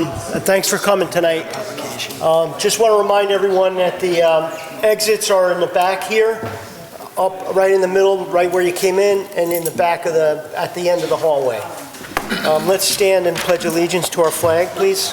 everyone. Thanks for coming tonight. Just want to remind everyone that the exits are in the back here, up right in the middle, right where you came in, and in the back of at the end of the hallway. Let's stand and pledge allegiance to our flag, please.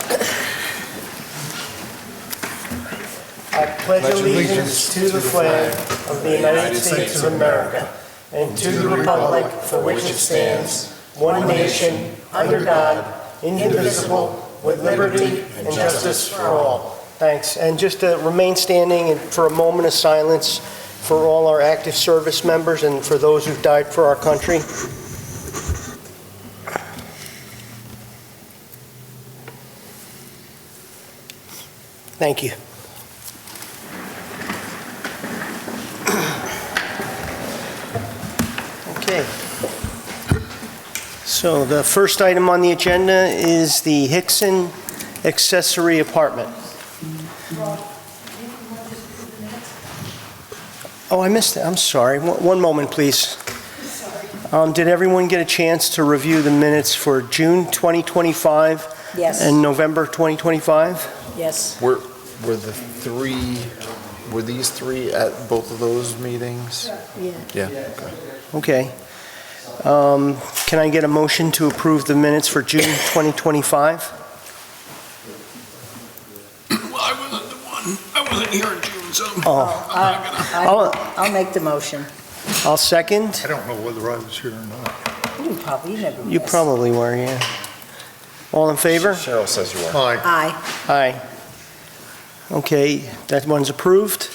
I pledge allegiance to the flag of the United States of America and to the republic for which it stands, one nation, under God, indivisible, with liberty and justice for all. Thanks. And just to remain standing and for a moment of silence for all our active service members and for those who've died for our country. Thank you. Okay. So the first item on the agenda is the Hickson accessory apartment. Oh, I missed it. I'm sorry. One moment, please. Did everyone get a chance to review the minutes for June 2025? Yes. And November 2025? Yes. Were these three at both of those meetings? Yeah. Yeah. Okay. Can I get a motion to approve the minutes for June 2025? Well, I wasn't here in June, so. I'll make the motion. I'll second. I don't know whether I was here or not. You never You missed. probably were, yeah. All in favor? Cheryl says you are. Aye. Aye. Aye. Okay, that one's approved.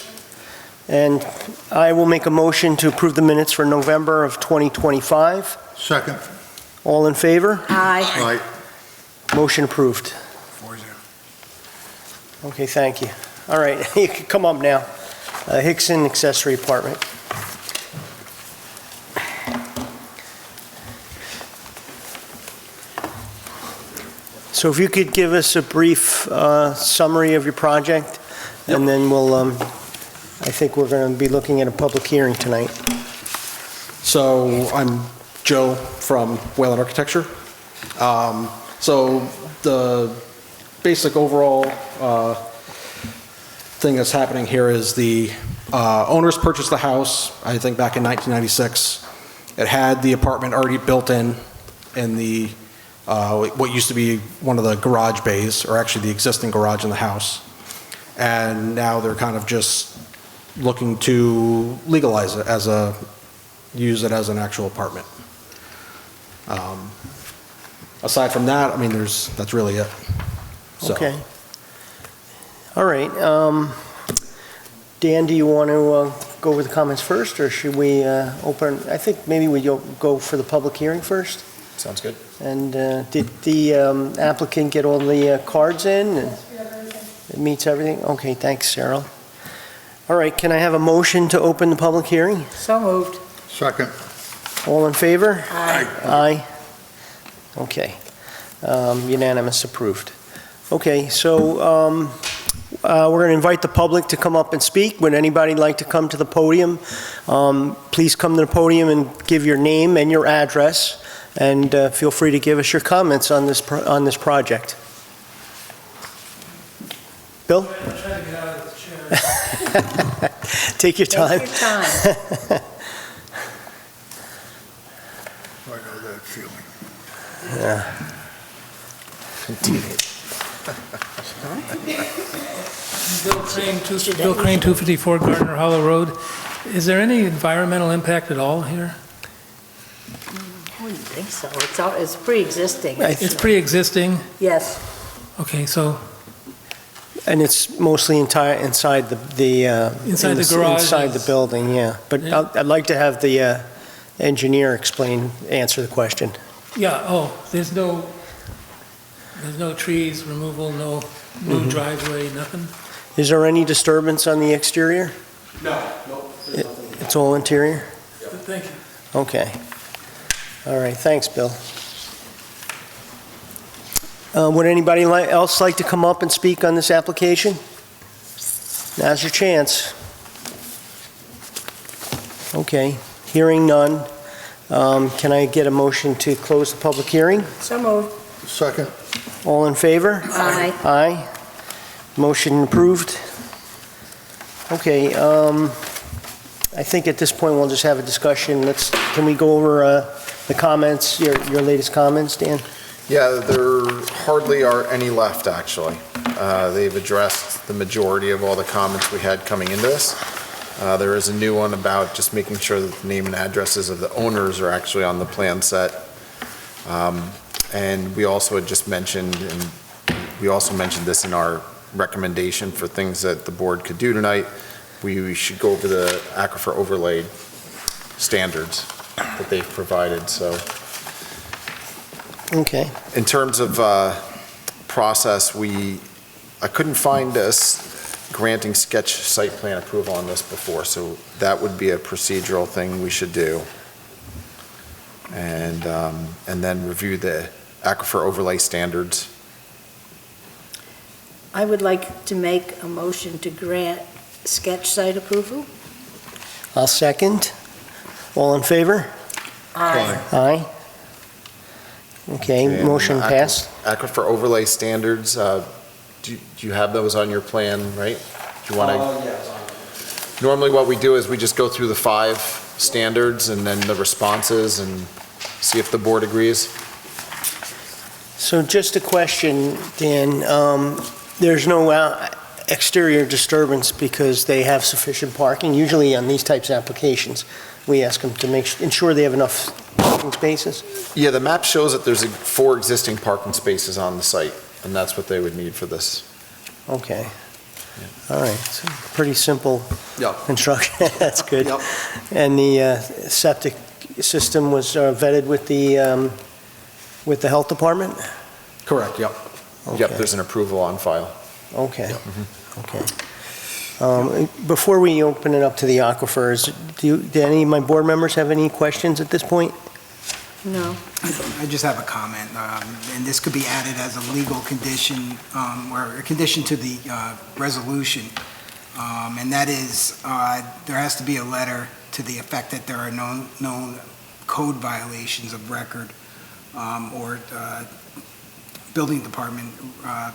And I will make a motion to approve the minutes for November of 2025. Second. All in favor? Aye. Aye. Motion approved. 4-0. Okay, thank you. All right, you can come up now. Hickson accessory apartment. So if you could give us a brief summary of your project, and then we'll, I think we're going to be looking at a public hearing tonight. So I'm Joe from Whalen Architecture. So the basic overall thing that's happening here is the owners purchased the house, I think back in 1996. It had the apartment already built in the what used to be one of the garage bays, or actually the existing garage in the house. And now they're kind of just looking to legalize it use it as an actual apartment. Aside from that, I mean, that's really it. So. Okay. All right. Dan, do you want to go over the comments first, or should we open? I think maybe we go for the public hearing first. Sounds good. And did the applicant get all the cards in? It meets everything? Okay, thanks, Cheryl. All right, can I have a motion to open the public hearing? So moved. Second. All in favor? Aye. Aye. Okay. Unanimous, approved. Okay, so we're going to invite the public to come up and speak. Would anybody like to come to the podium? Please come to the podium and give your name and your address, and feel free to give us your comments on this project. Bill? I'm trying to get out of the chair. Take your time. Take your time. I know that feeling. Yeah. Bill Crane, 254 Gardner Hollow Road. Is there any environmental impact at all here? I wouldn't think so. It's pre-existing. It's pre-existing? Yes. Okay, so And it's mostly inside the Inside the garage inside is- the building, yeah. But Yeah. I'd like to have the engineer answer the question. yeah, there's no trees removal, no driveway, nothing? Is there any disturbance on the exterior? No. It's all interior? Thank you. Okay. All right, thanks, Bill. Would anybody else like to come up and speak on this application? Now's your chance. Okay, hearing none. Can I get a motion to close the public hearing? So moved. Second. All in favor? Aye. Aye. Motion approved. Okay, I think at this point, we'll just have a discussion. Can we go over the comments, your latest comments, Dan? Yeah, there hardly are any left, actually. They've addressed the majority of all the comments we had coming into this. There is a new one about just making sure that the name and addresses of the owners are actually on the plan set. And we also had just mentioned, and we also mentioned this in our recommendation for things that the board could do tonight, we should go over the aquifer overlay standards that they've provided, so. Okay. In terms of process, I couldn't find us granting sketch site plan approval on this before, so that would be a procedural thing we should do. And then review the aquifer overlay standards. I would like to make a motion to grant sketch site approval. I'll second. All in favor? Aye. Aye. Okay, And motion passed. Aquifer overlay standards, do you have those on your plan, right? Do you want to? Yeah, it's on. Normally what we do is we just go through the 5 standards and then the responses and see if the board agrees. So just a question, Dan. There's no exterior disturbance because they have sufficient parking? Usually on these types of applications, we ask them to ensure they have enough parking spaces? Yeah, the map shows that there's 4 existing parking spaces on the site, and that's what they would need for this. Okay. All right, so pretty simple Yep. construction, that's good. Yep. And the septic system was vetted with the health department? Correct, yep. Yep, Okay. there's an approval on file. Okay, okay. Before we open it up to the aquifers, do any of my board members have any questions at this point? No. I just have a comment, and this could be added as a legal condition, or a condition to the resolution, and that is, there has to be a letter to the effect that there are known code violations of record, or building department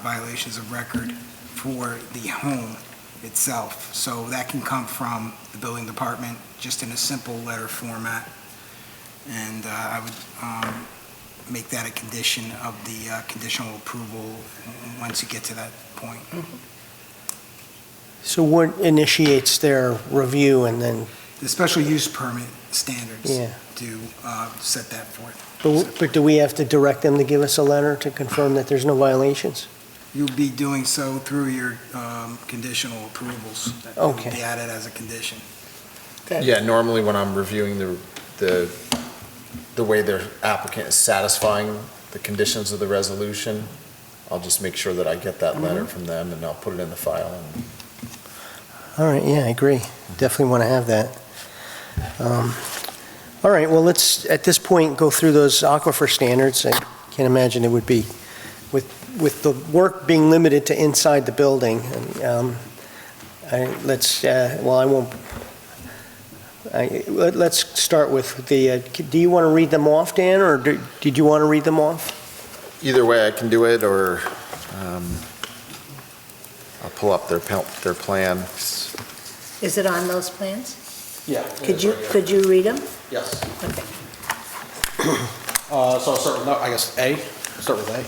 violations of record for the home itself. So that can come from the building department, just in a simple letter format. And I would make that a condition of the conditional approval once you get to that point. So what initiates their review and then, The special use permit standards yeah, to set that forth. but do we have to direct them to give us a letter to confirm that there's no violations? You'll be doing so through your conditional approvals. That will Okay. be added as a condition. Yeah, normally when I'm reviewing the way their applicant is satisfying the conditions of the resolution, I'll just make sure that I get that letter from them and I'll put it in the file. All right, yeah, I agree. Definitely want to have that. All right, well, let's, at this point, go through those aquifer standards. I can't imagine it would be, with the work being limited to inside the building, let's start with the, do you want to read them off, Dan, or did you want to read them off? Either way, I can do it, or I'll pull up their plan. Is it on those plans? Yeah. Could you read them? Yes. Okay. So I'll start with, I guess, A. Start with A.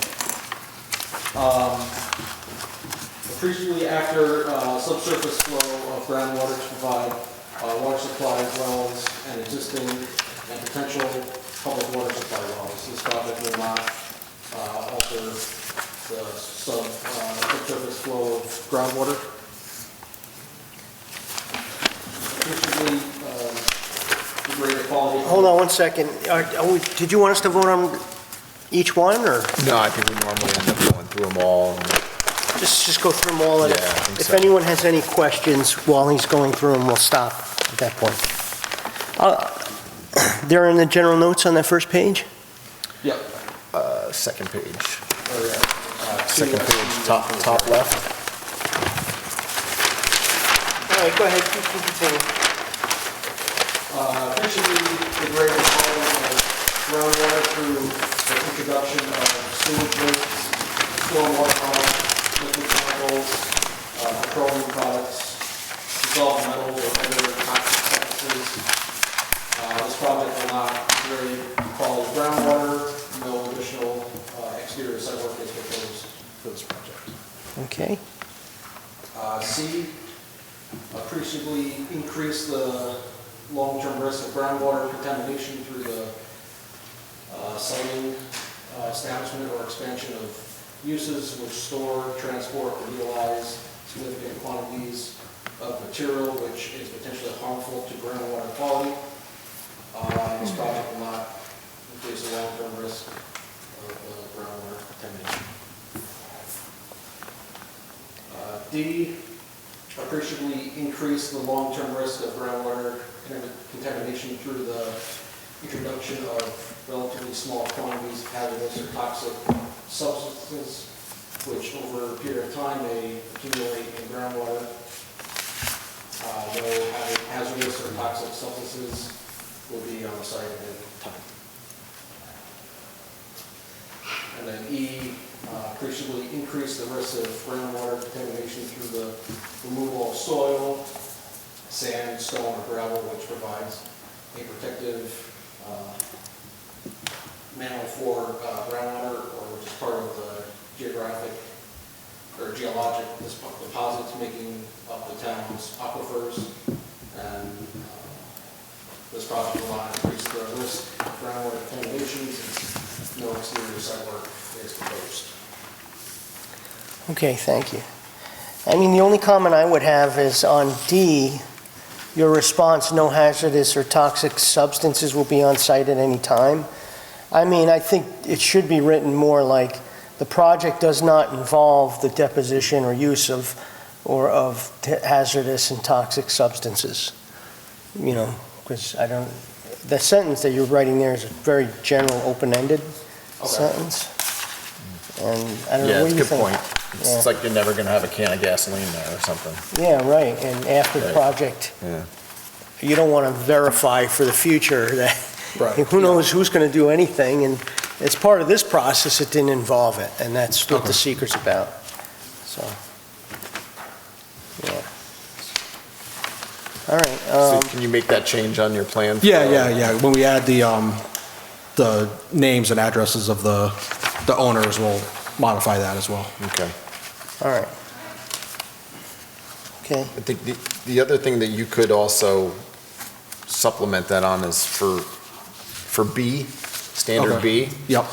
Appreciably after subsurface flow of groundwater to provide water supply wells and existing and potential public water supply wells. This project will not alter the subsurface flow of groundwater. Appreciably degrade the quality. Hold on one second. Did you want us to vote on each one, or No, I think we normally end up going through them all. just go through them all? And Yeah, I think if so. anyone has any questions while he's going through them, we'll stop at that point. They're in the general notes on that first page? Yep. Second page. Or, Second page, top left. All right, go ahead, you can continue. Appreciably degrade the quality of groundwater through the introduction of sewage rates stormwater products, liquid chemicals, petroleum products, dissolved metals, or other toxic substances. This project will not degrade quality groundwater. No additional exterior site work is proposed for this project. Okay. C, appreciably increase the long-term risk of groundwater contamination through the siting, establishment, or expansion of uses which store, transport, or utilize significant quantities of material which is potentially harmful to groundwater quality. This project will not increase the long-term risk of groundwater contamination. D, appreciably increase the long-term risk of groundwater contamination through the introduction of relatively small quantities of hazardous or toxic substances, which over a period of time may accumulate in groundwater. Though having hazardous or toxic substances will be on the site at any time. And then E, appreciably increase the risk of groundwater contamination through the removal of soil, sand, stone, or gravel, which provides a protective mantle for groundwater, or which is part of the geographic or geologic deposits making up the town's aquifers. And this project will not increase the risk of groundwater contamination since no exterior site work is proposed. Okay, thank you. I mean, the only comment I would have is on D, your response, no hazardous or toxic substances will be on site at any time. I mean, I think it should be written more like, the project does not involve the deposition or use of hazardous and toxic substances. You know, because the sentence that you're writing there is a very general, open-ended sentence. And I don't know, Yeah, what it's do you a good think? point. It's like you're never gonna have a can of gasoline there or something. Yeah, right, and after the Right. project, Yeah. you don't want to verify for the future that, Right. who knows who's going to do anything, and as part of this process, it didn't involve it, and that's what the secret's about, so, yeah. All right, So can you make that change on your plan? Yeah. When we add the names and addresses of the owners, we'll modify that as well. Okay. all right. Okay, I think the other thing that you could also supplement that on is for B, standard Okay. B, Yep.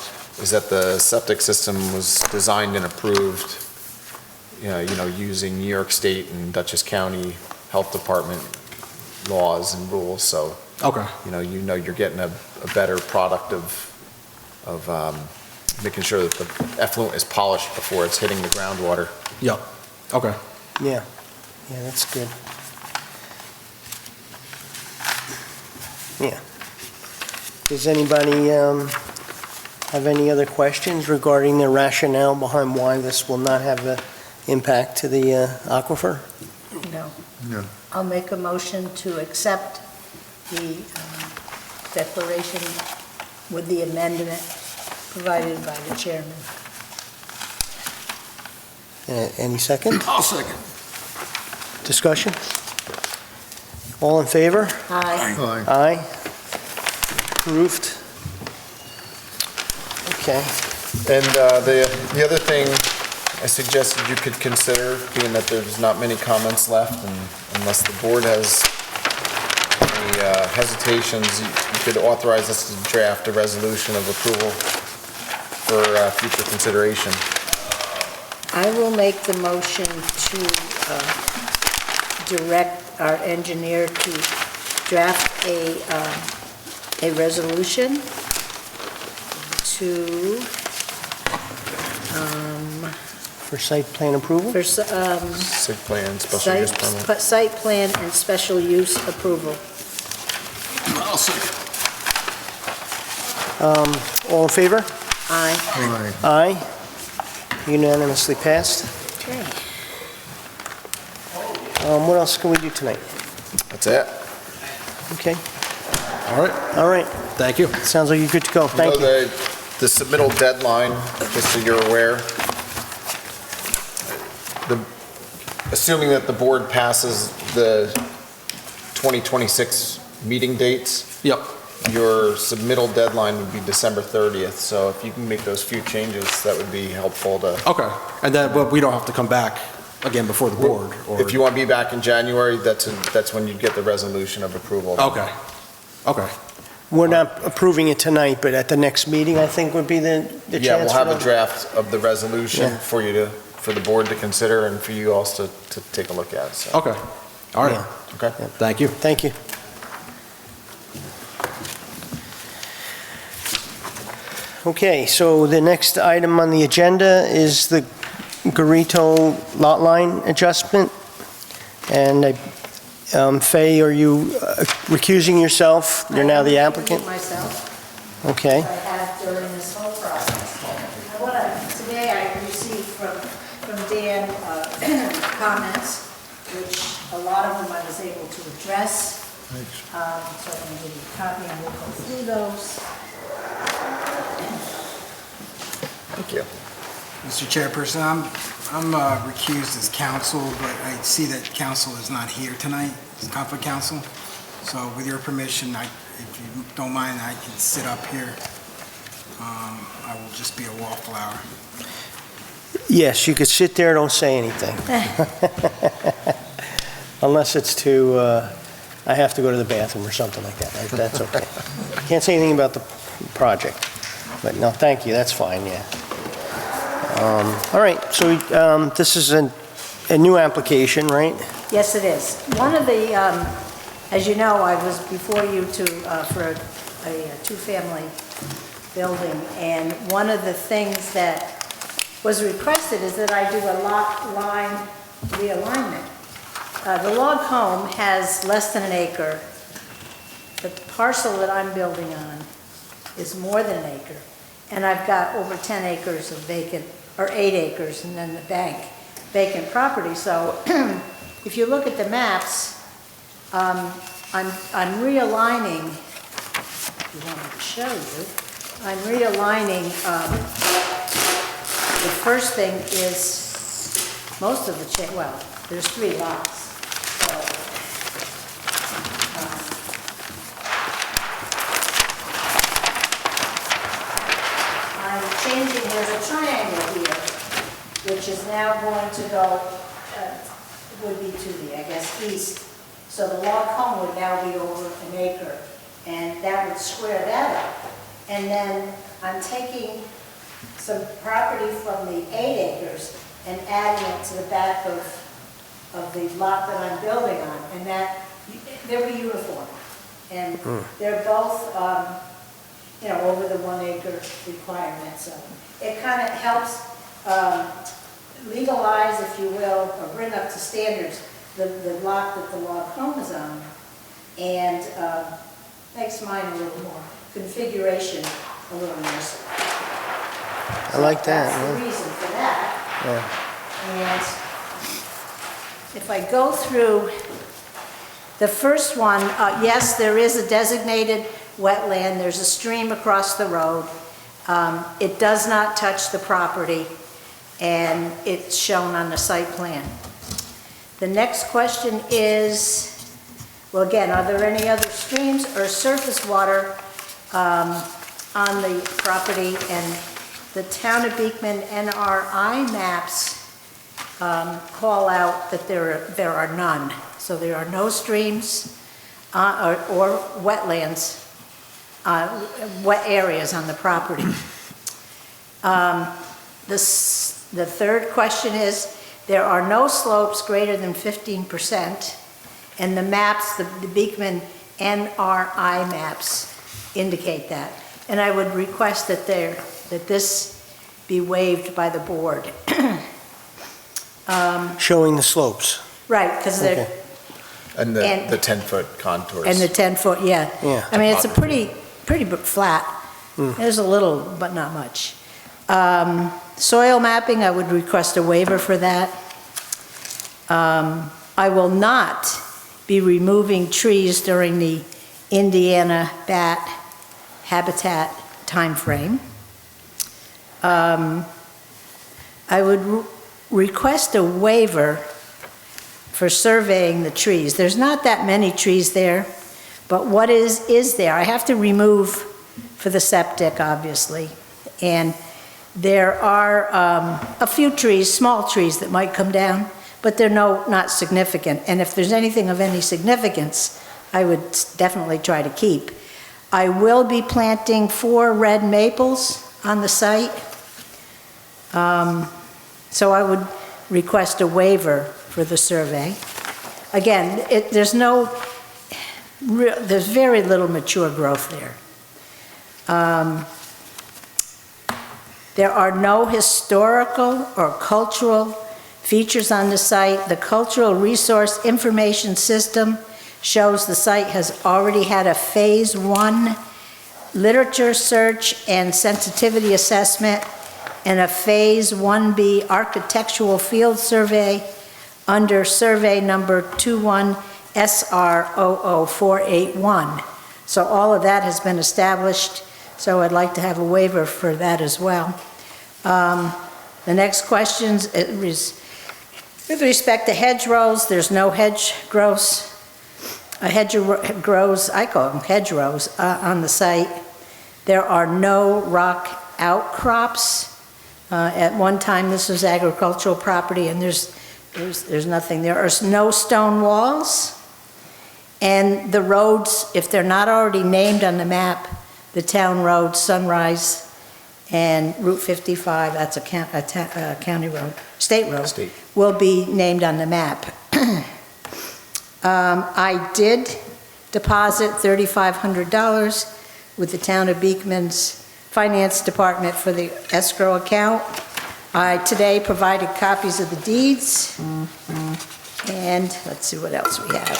is that the septic system was designed and approved, you know, using New York State and Dutchess County Health Department laws and rules, so, Okay. you know you're getting a better product of making sure that the effluent is polished before it's hitting the groundwater. Yep. Okay. yeah, that's good. Yeah. Does anybody have any other questions regarding the rationale behind why this will not have an impact to the aquifer? No. No. I'll make a motion to accept the declaration with the amendment provided by the chairman. Any second? I'll second. Discussion? All in favor? Aye. Aye. Approved. Okay. And the other thing I suggested you could consider, being that there's not many comments left, and unless the board has any hesitations, you could authorize us to draft a resolution of approval for future consideration. I will make the motion to direct our engineer to draft a resolution to, For site plan approval? for Site plan, special use permit. site plan and special use approval. I'll second. All in favor? Aye. Aye. Unanimously passed. Okay. What else can we do tonight? That's it. Okay, All right. all right. Thank you. Sounds like you're good to go. Thank you. The submittal deadline, just so you're aware, assuming that the board passes the 2026 meeting dates, Yep. your submittal deadline would be December 30th, so if you can make those few changes, that would be helpful to... Okay, and then, but we don't have to come back again before the board, or? If you want to be back in January, that's when you'd get the resolution of approval. Okay, okay. We're not approving it tonight, but at the next meeting, I think would be the chance. Yeah, we'll have for a draft of the resolution Yeah. for the board to consider and for you also to take a look at, so. Okay, all right, Yeah. Okay? thank you. Thank you. Okay, so the next item on the agenda is the Garito lot line adjustment. And Fay, are you recusing yourself? You're now the applicant? Myself, Okay. I have during this whole process. Today I received from Dan comments, which a lot of them I was able to address. So I'm going to give you a copy and we'll go through those. Thank you. Mr. Chairperson, I'm recused as counsel, but I see that counsel is not here tonight, it's conflict counsel. So with your permission, if you don't mind, I can sit up here. I will just be a wallflower. Yes, you could sit there, don't say anything. Unless it's I have to go to the bathroom or something like that. That's okay. Can't say anything about the project. But no, thank you, that's fine, yeah. All right, so this is a new application, right? Yes, it is. One of the, as you know, I was before you for a two-family building, and one of the things that was requested is that I do a lot line realignment. The log home has less than an acre. The parcel that I'm building on is more than an acre, and I've got over 10 acres of vacant, or 8 acres, and then the bank, vacant property. So if you look at the maps, I'm realigning, if you want me to show you, I'm realigning, the first thing is most of the, well, there's 3 lots. So, I'm changing, there's a triangle here, which is now going to go, would be to the, I guess, east. So the log home would now be over an acre, and that would square that up. And then I'm taking some property from the 8 acres and adding it to the back of the lot that I'm building on, and that, they'll be uniform. And they're both, over the 1 acre requirement, so it kind of helps legalize, if you will, or bring up to standards the lot that the log home is on, and makes mine a little more configuration, a little nicer. I like that. That's the reason for that. And if I go through the first one, yes, there is a designated wetland. There's a stream across the road. It does not touch the property, and it's shown on the site plan. The next question is, well, again, are there any other streams or surface water on the property? And the town of Beekman NRI maps call out that there are none. So there are no streams or wetlands, wet areas on the property. The third question is, there are no slopes greater than 15%, and the maps, the Beekman NRI maps indicate that. And I would request that this be waived by the board. Showing the slopes. Right, because they're, Okay. And the 10-foot contours. and the 10-foot, yeah. Yeah. I mean, it's a pretty flat. There's a little, but not much. Soil mapping, I would request a waiver for that. I will not be removing trees during the Indiana bat habitat timeframe. I would request a waiver for surveying the trees. There's not that many trees there, but what is there? I have to remove for the septic, obviously, and there are a few trees, small trees that might come down, but they're not significant. And if there's anything of any significance, I would definitely try to keep. I will be planting 4 red maples on the site. So I would request a waiver for the survey. Again, there's very little mature growth there. There are no historical or cultural features on the site. The Cultural Resource Information System shows the site has already had a Phase 1 literature search and sensitivity assessment and a Phase 1B architectural field survey under survey number 21 SR 00481. So all of that has been established, so I'd like to have a waiver for that as well. The next questions is with respect to hedgerows. There's no hedgerows, I call them hedgerows, on the site. There are no rock outcrops. At one time, this was agricultural property, and there's nothing. There are no stone walls. And the roads, if they're not already named on the map, the town road, Sunrise, and Route 55, that's a county road, state road, will be named on the map. I did deposit $3,500 with the town of Beekman's finance department for the escrow account. I today provided copies of the deeds. And let's see what else we have.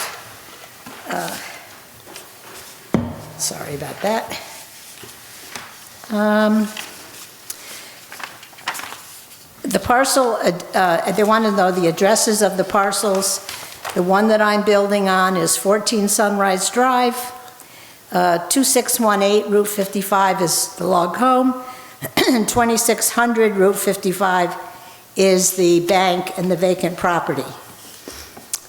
Sorry about that. The parcel, they want to know the addresses of the parcels. The one that I'm building on is 14 Sunrise Drive. 2618 Route 55 is the log home. 2600 Route 55 is the bank and the vacant property.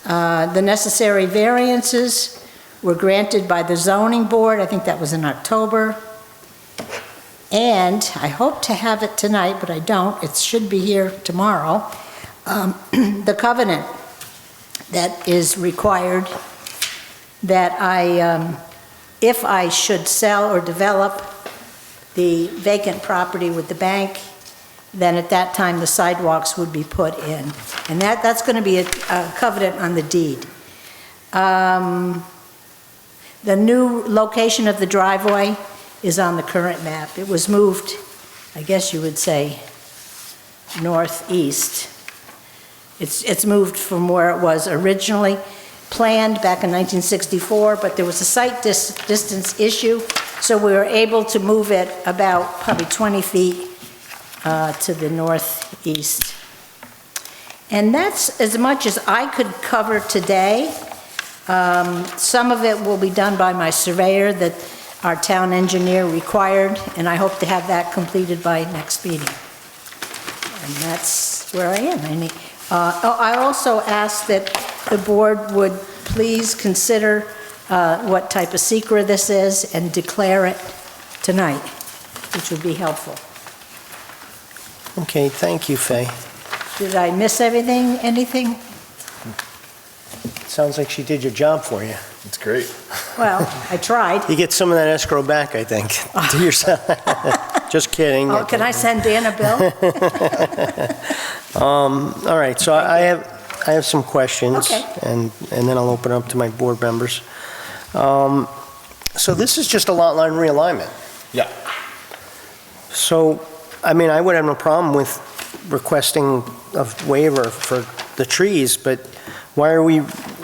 The necessary variances were granted by the zoning board. I think that was in October. And I hope to have it tonight, but I don't. It should be here tomorrow. The covenant that is required that if I should sell or develop the vacant property with the bank, then at that time the sidewalks would be put in. And that's going to be a covenant on the deed. The new location of the driveway is on the current map. It was moved, I guess you would say, northeast. It's moved from where it was originally planned back in 1964, but there was a site distance issue, so we were able to move it about probably 20 feet to the northeast. And that's as much as I could cover today. Some of it will be done by my surveyor that our town engineer required, and I hope to have that completed by next meeting. And that's where I am. I also ask that the board would please consider what type of secret this is and declare it tonight, which would be helpful. Okay, thank you, Fay. Did I miss anything? Sounds like she did your job for you. It's great. Well, I tried. You get some of that escrow back, I think, to yourself. Just kidding. Oh, can I send Dan a bill? All right, so I have some questions. Okay. And then I'll open up to my board members. So this is just a lot line realignment. Yeah. So, I mean, I would have no problem with requesting a waiver for the trees, but why are we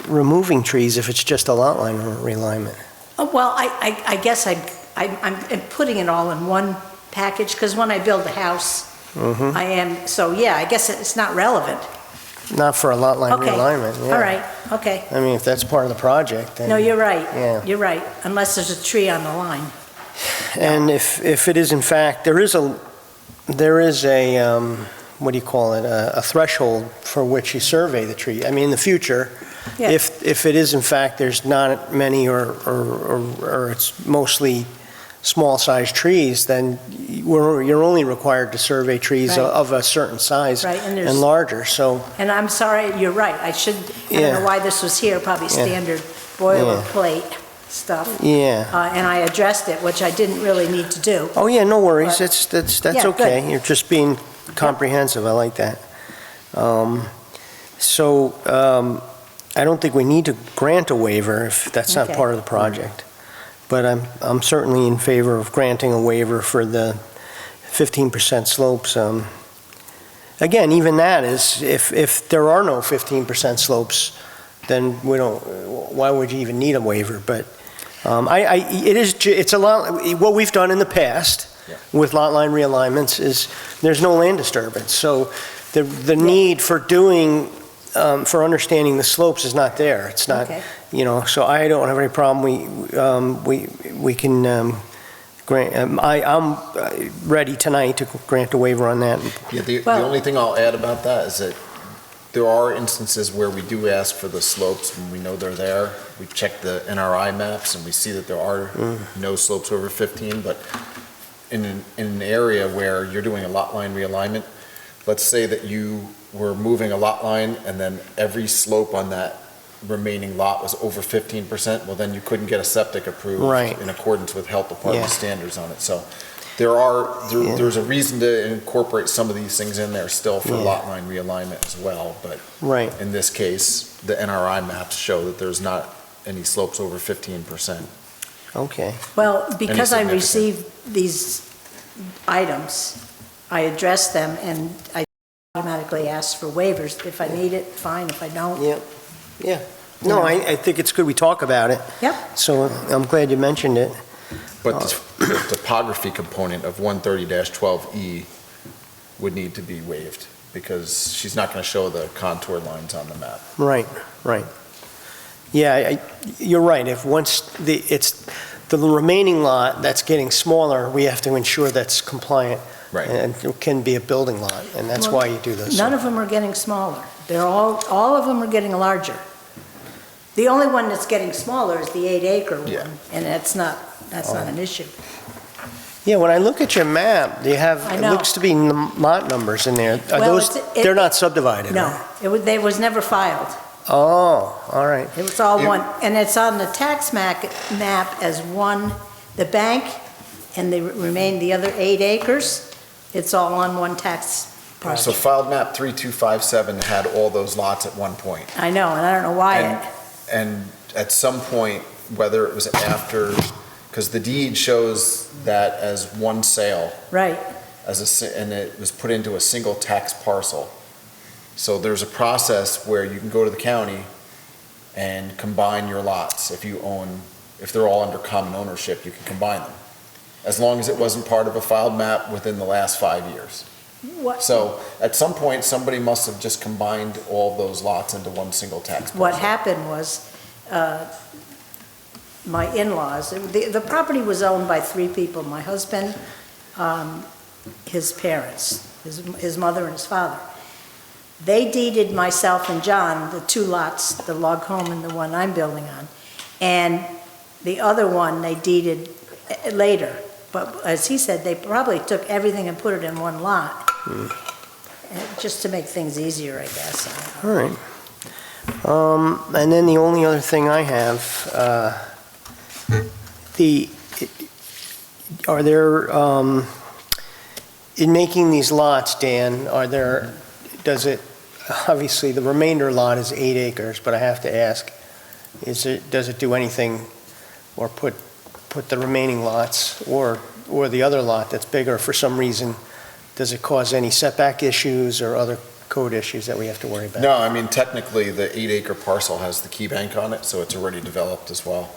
removing trees if it's just a lot line realignment? Well, I guess I'm putting it all in one package, because when I build a house, I am, so yeah, I guess it's not relevant. Not for a lot line Okay. realignment, yeah. All right, okay. I mean, if that's part of the project, then... No, you're right. Yeah. You're right, unless there's a tree on the line. And if it is in fact, there is a what do you call it, a threshold for which you survey the tree. I mean, in the future, Yeah. if it is in fact, there's not many or it's mostly small-sized trees, then you're only required to survey trees Right. of a certain size Right, and and there's- larger, so, And I'm sorry, you're right, I don't Yeah. know why this was here, probably Yeah. standard boilerplate stuff. yeah. And I addressed it, which I didn't really need to do. Oh, yeah, no worries, But- that's Yeah, okay. good. You're just being comprehensive, I like that. So, I don't think we need to grant a waiver if that's not Okay. part of the project. But I'm certainly in favor of granting a waiver for the 15% slopes. Again, even that is, if there are no 15% slopes, then we don't, why would you even need a waiver? But it's a lot, what we've done in the past with lot line realignments is there's no land disturbance. So the need for doing, for understanding the slopes is not there. It's not, Okay. so I don't have any problem. We can grant, I'm ready tonight to grant a waiver on that. Yeah, the Well- only thing I'll add about that is that there are instances where we do ask for the slopes when we know they're there. We check the NRI maps and we see that there are no slopes over 15, but in an area where you're doing a lot line realignment, let's say that you were moving a lot line and then every slope on that remaining lot was over 15%, well, then you couldn't get a septic approved Right. in accordance with health department Yeah. standards on it. So there's a reason to incorporate some of these things in there still for Yeah. lot line realignment as well, but Right. in this case, the NRI maps show that there's not any slopes over 15%. Okay. Well, because I significant. received these items, I addressed them and I automatically asked for waivers. If I need it, fine, if I don't. Yeah. No, I think it's good we talk about it. Yep. So I'm glad you mentioned it. But the topography component of 130-12E would need to be waived because she's not going to show the contour lines on the map. Right. Yeah, you're right. If once it's the remaining lot that's getting smaller, we have to ensure that's compliant. Right. And it can be a building lot, and that's Well, why you do those. None of them are getting smaller. They're all of them are getting larger. The only one that's getting smaller is the 8-acre one, Yeah. and that's not an issue. Yeah, when I look at your map, I it know. looks to be lot numbers in there. Are Well, those, they're not subdivided? No, right? they was never filed. Oh, all right. It was all Yeah. one, and it's on the tax map as one, the bank and the other 8 acres, it's all on one tax So parcel. filed map 3257 had all those lots at one point. I know, and I don't know why And, and at some point, whether it was after, because the deed shows that as one sale, right, and it was put into a single tax parcel. So there's a process where you can go to the county and combine your lots. If they're all under common ownership, you can combine them. As long as it wasn't part of a filed map within the last 5 years. what, So at some point, somebody must have just combined all those lots into one single tax parcel. what happened was, my in-laws, the property was owned by 3 people, my husband, his parents, his mother and his father. They deeded myself and John the 2 lots, the log home and the one I'm building on. And the other one they deeded later. But as he said, they probably took everything and put it in one lot. Just to make things easier, I guess. All right. And then the only other thing I have, are there, in making these lots, Dan, obviously the remainder lot is 8 acres, but I have to ask, does it do anything or put the remaining lots or the other lot that's bigger for some reason, does it cause any setback issues or other code issues that we have to worry about? No, I mean, technically, the 8-acre parcel has the key bank on it, so it's already developed as well.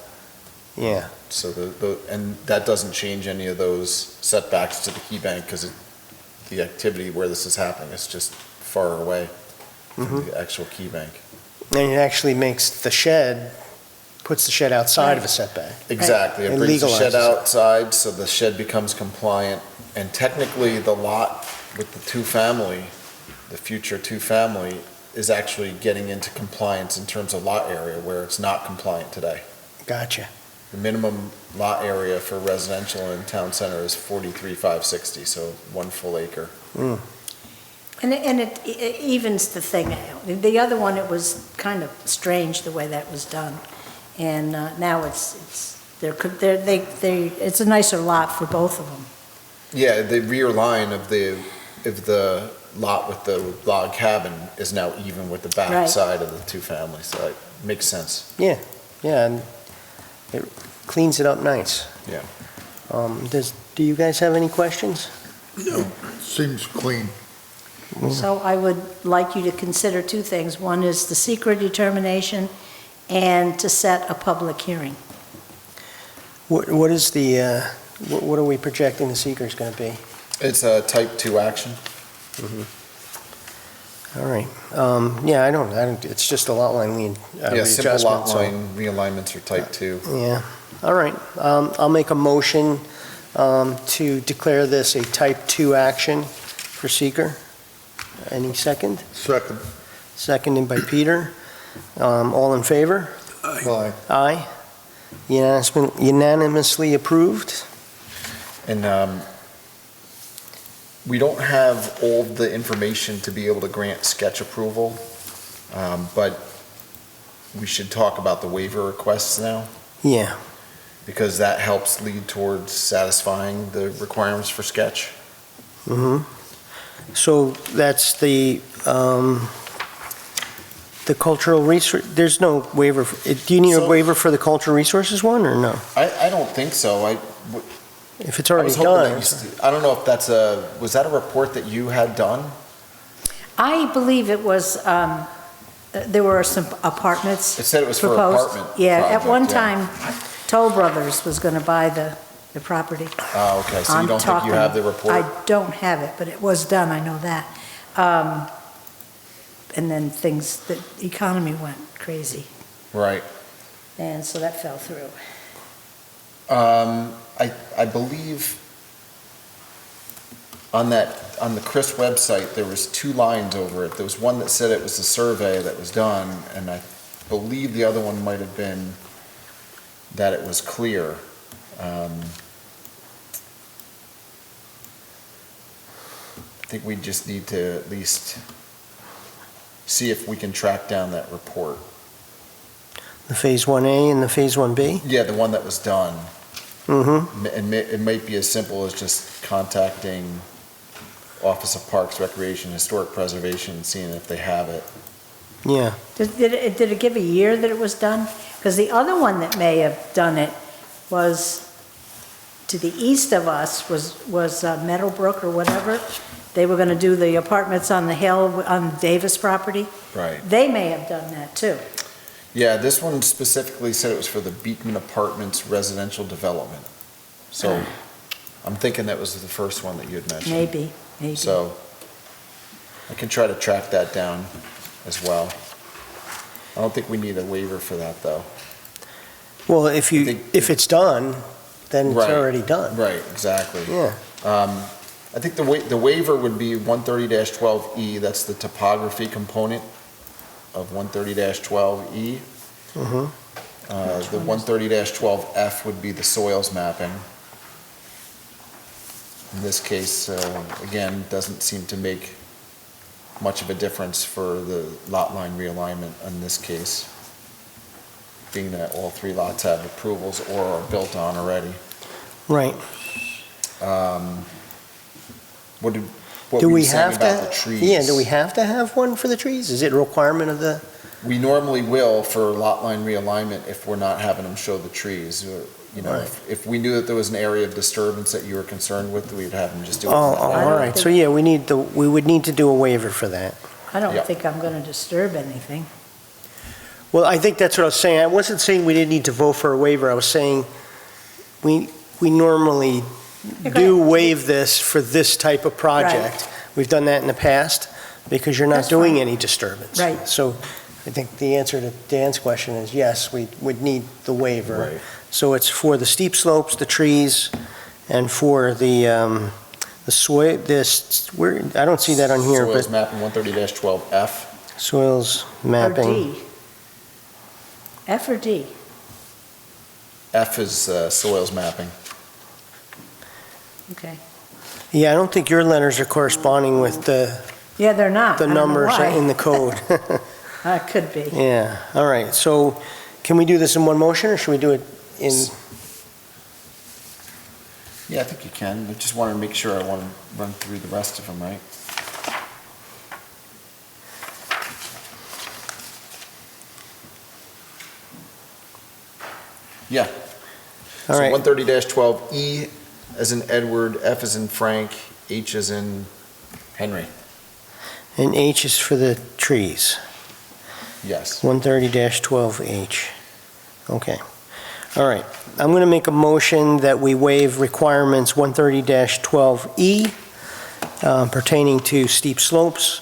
Yeah, So and that doesn't change any of those setbacks to the key bank because the activity where this is happening is just far away from the actual key bank. and it actually makes puts the shed outside of a setback. Exactly. It It brings the shed legalizes it. outside, so the shed becomes compliant. And technically, the lot with the 2-family the future two-family is actually getting into compliance in terms of lot area where it's not compliant today. Gotcha. The minimum lot area for residential in town center is 43,560, so 1 full acre. And it evens the thing out. The other one, it was kind of strange the way that was done. And now it's a nicer lot for both of them. Yeah, the rear line of the lot with the log cabin is now even with the back Right. side of the two-family, so it makes sense. Yeah, and it cleans it up nice. Yeah. Do you guys have any questions? Seems clean. So I would like you to consider two things. One is the secret determination and to set a public hearing. What is the, what are we projecting the seeker's going to be? It's a type 2 action. All right. Yeah, I don't, it's just a lot line Yeah, simple lot readjustment. so- line realignments are type 2. Yeah, all right. I'll make a motion to declare this a type 2 action for seeker. Any second? Second. Seconded by Peter. All in favor? Aye. Aye. Unanimously approved. And we don't have all the information to be able to grant sketch approval, but we should talk about the waiver requests now, Yeah, because that helps lead towards satisfying the requirements for sketch. so that's the cultural resource, there's no waiver, do you need a So- waiver for the cultural resources one, or no? I don't think so. If it's I already was hoping done. that I don't know if was that a report that you had done? I believe it was, there were some apartments It said it was for proposed. apartment Yeah, at project, one yeah. time, Toll Brothers was going to buy the property. Oh, okay, so you I'm don't think you talking- have the report? I don't have it, but it was done, I know that. And then the economy went crazy, Right. and so that fell through. I believe on the Chris website, there was 2 lines over it. There was one that said it was a survey that was done, and I believe the other one might have been that it was clear. I think we just need to at least see if we can track down that report. The Phase 1A and the Phase 1B? Yeah, the one that was done. Mm-hmm. And it might be as simple as just contacting Office of Parks, Recreation, Historic Preservation, and seeing if they have it. Yeah. Did it give a year that it was done? Because the other one that may have done it was to the east of us, was Meadowbrook or whatever. They were going to do the apartments on the hill on Davis property. Right. They may have done that too. Yeah, this one specifically said it was for the Beekman Apartments residential development. So I'm thinking that was the first one that you had mentioned. Maybe. So I can try to track that down as well. I don't think we need a waiver for that, though. Well, if it's done, then it's Right. already done. Right, exactly. Yeah. I think the waiver would be 130-12E, that's the topography component of 130-12E. Mm-hmm. The 130-12F would be the soils mapping. In this case, again, doesn't seem to make much of a difference for the lot line realignment in this case, being that all 3 lots have approvals or are built on already. Right. What Do were we you saying have about to? the trees? Yeah, do we have to have one for the trees? Is it a requirement of the? We normally will for lot line realignment if we're not having them show the trees. Or, you know, Right. if we knew that there was an area of disturbance that you were concerned with, we'd have them just do it. Oh, from that all area. right. So yeah, we would need to do a waiver for that. I don't Yeah. think I'm going to disturb anything. Well, I think that's what I was saying. I wasn't saying we didn't need to vote for a waiver. I was saying we normally do waive this for this type of project. We've done that in the past because you're not That's doing fine. any disturbance. Right. So I think the answer to Dan's question is yes, we would need the waiver. Right. So it's for the steep slopes, the trees, and for the The soil, this, where, I don't see that on here, Soils but mapping 130-12F. soils Or mapping. D? F or D? F is soils mapping. Okay. Yeah, I don't think your letters are corresponding with the Yeah, they're not. I don't know numbers why. in the code. Could be. Yeah, all right, so can we do this in one motion, or should we do it in, Yeah, I think you can. I just want to make sure I want to run through the rest of them, right? Yeah. all So right, 130-12, E as in Edward, F as in Frank, H as in Henry. and H is for the trees, Yes. 130-12H. Okay, all right. I'm going to make a motion that we waive requirements 130-12E pertaining to steep slopes,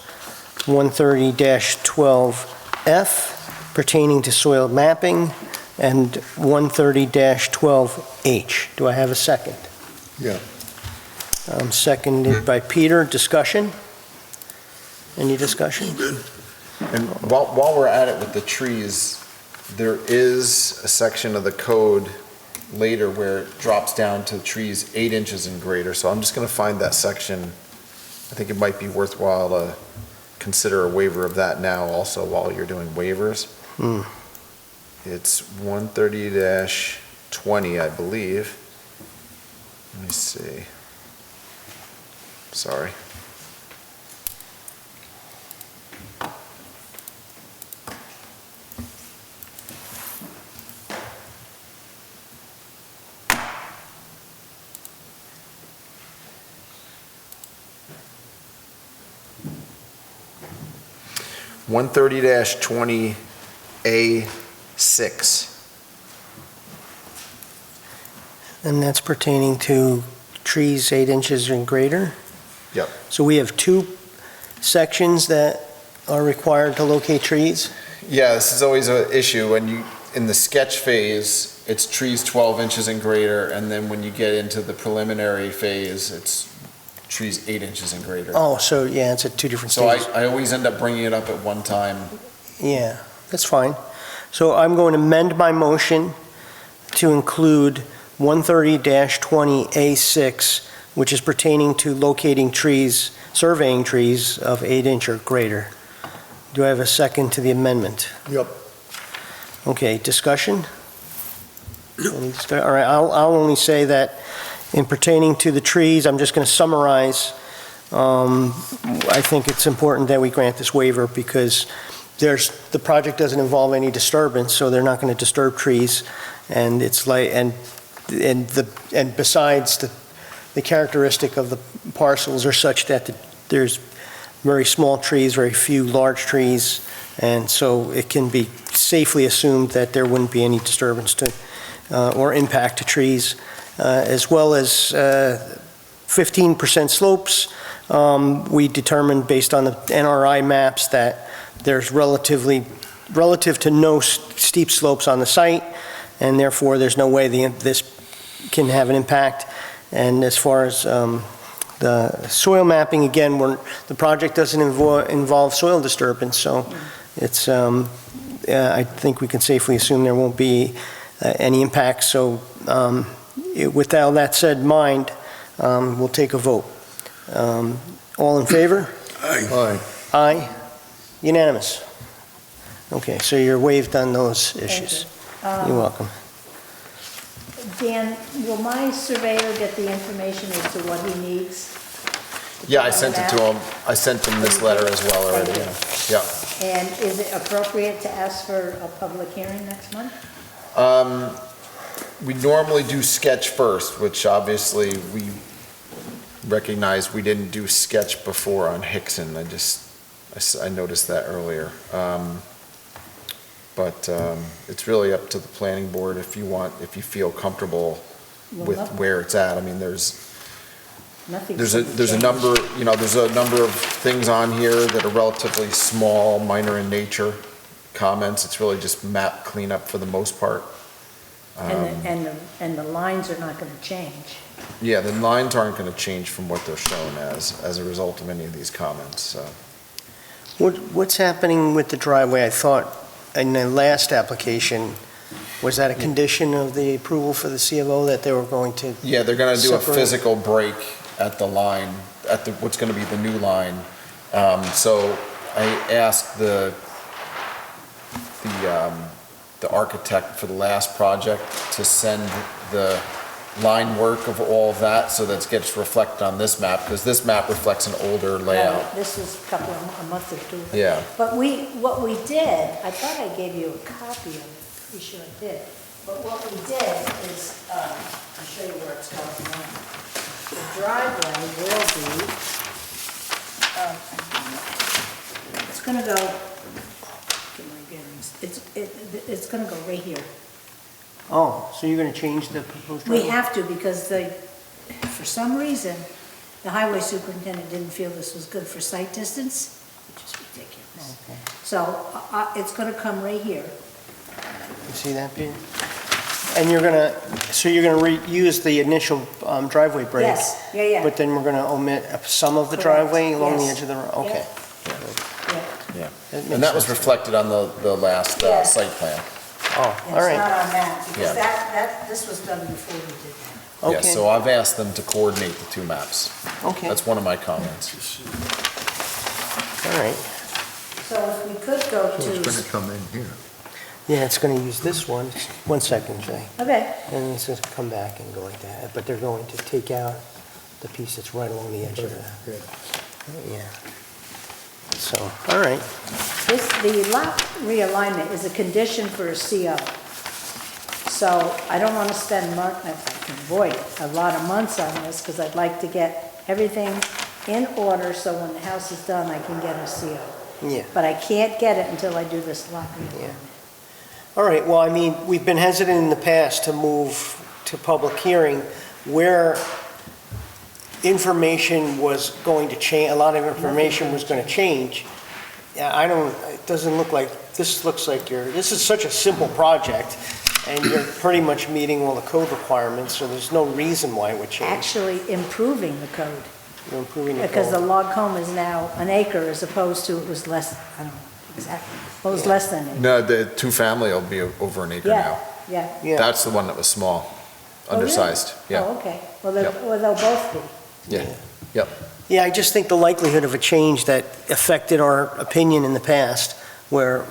130-12F pertaining to soil mapping, and 130-12H. Do I have a second? Yeah. Seconded by Peter. Discussion? Any discussion? And while we're at it with the trees, there is a section of the code later where it drops down to trees 8 inches and greater, so I'm just going to find that section. I think it might be worthwhile to consider a waiver of that now also while you're doing waivers. It's 130-20, I believe. Let me see. Sorry. One 130-20A6. And that's pertaining to trees 8 inches and greater? Yep. So we have two sections that are required to locate trees? Yeah, this is always an issue when you, in the sketch phase, it's trees 12 inches and greater, and then when you get into the preliminary phase, it's trees 8 inches and greater. Oh, so yeah, it's at two different So stages. I always end up bringing it up at one time. Yeah, that's fine. So I'm going to amend my motion to include 130-20A6, which is pertaining to locating trees, surveying trees of 8 inch or greater. Do I have a second to the amendment? Yep. Okay, discussion? All right, I'll only say that in pertaining to the trees, I'm just going to summarize. I think it's important that we grant this waiver because the project doesn't involve any disturbance, so they're not going to disturb trees. And it's like, and besides, the characteristic of the parcels are such that there's very small trees, very few large trees, and so it can be safely assumed that there wouldn't be any disturbance to, or impact to trees, as well as 15% slopes. We determined based on the NRI maps that there's relative to no steep slopes on the site, and therefore there's no way this can have an impact. And as far as the soil mapping, again, the project doesn't involve soil disturbance, so it's, I think we can safely assume there won't be any impact. So with all that said in mind, we'll take a vote. All in favor? Aye. Aye. Unanimous. Okay, so you're waived on those issues. You're welcome. Dan, will my surveyor get the information as to what he needs? Yeah, I sent it to him. I sent him this letter as well already. Yeah. And is it appropriate to ask for a public hearing next month? We normally do sketch first, which obviously we recognize we didn't do sketch before on Hickson. I noticed that earlier. But it's really up to the planning board if you feel comfortable with where it's at. I mean, there's a number, there's a number of things on here that are relatively small, minor in nature, comments. It's really just map cleanup for the most part. And the lines are not gonna change. Yeah, the lines aren't going to change from what they're shown as a result of any of these comments, so. What's happening with the driveway? I thought in the last application, was that a condition of the approval for the C of O that they were going to? Yeah, they're going to do a Separate. physical break at the line, at what's going to be the new line. So I asked the architect for the last project to send the line work of all of that, so that gets reflected on this map, because this map reflects an older layout. This was a month or two ago. Yeah. But what we did, I thought I gave you a copy of it, pretty sure I did. But what we did is, I'll show you where it's going now. The driveway will be, it's gonna go, get my bearings. It's gonna go right here. Oh, so you're going to change the proposed We driveway? have to, because for some reason, the highway superintendent didn't feel this was good for sight distance, which is ridiculous. Okay. So it's gonna come right here. You see that, Peter? And you're going to, so you're going to reuse the initial driveway break? Yes, yeah. But then we're going to omit some of the Correct, driveway along the yes. edge of the road? Okay. Yeah. Yeah. That makes And that was sense. reflected on the last Yes. site plan. Oh, all It's right. not on that, because Yeah. this was done before we did that. Yeah, Okay. so I've asked them to coordinate the two maps. Okay, That's one of my comments. all right. So if we could go So it's going to to, come in here. Yeah, it's going to use this one. 1 second, Jay. okay, And it's going to come back and go like that, but they're going to take out the piece that's right along the edge of that. Yeah. So, all right. the lot realignment is a condition for a CO. So I don't want to spend, if I can avoid it, a lot of months on this, because I'd like to get everything in order, so when the house is done, I can get a CO. Yeah. But I can't get it until I do this lot realignment. All right, well, I mean, we've been hesitant in the past to move to public hearing where information was going to change, a lot of information was going to change. Yeah, it doesn't look like, this looks like this is such a simple project, and you're pretty much meeting all the code requirements, so there's no reason why it would change. Actually improving the code, You're improving the because the code. log home is now an acre as opposed to it was less, I don't know exactly, it was less than an acre. No, the two-family will be over an acre now. Yeah. Yeah. That's the one that was small, Oh, really? undersized. Yeah, Oh, okay. Well, Yep. they'll both be. yeah, yep. Yeah, I just think the likelihood of a change that affected our opinion in the past, where,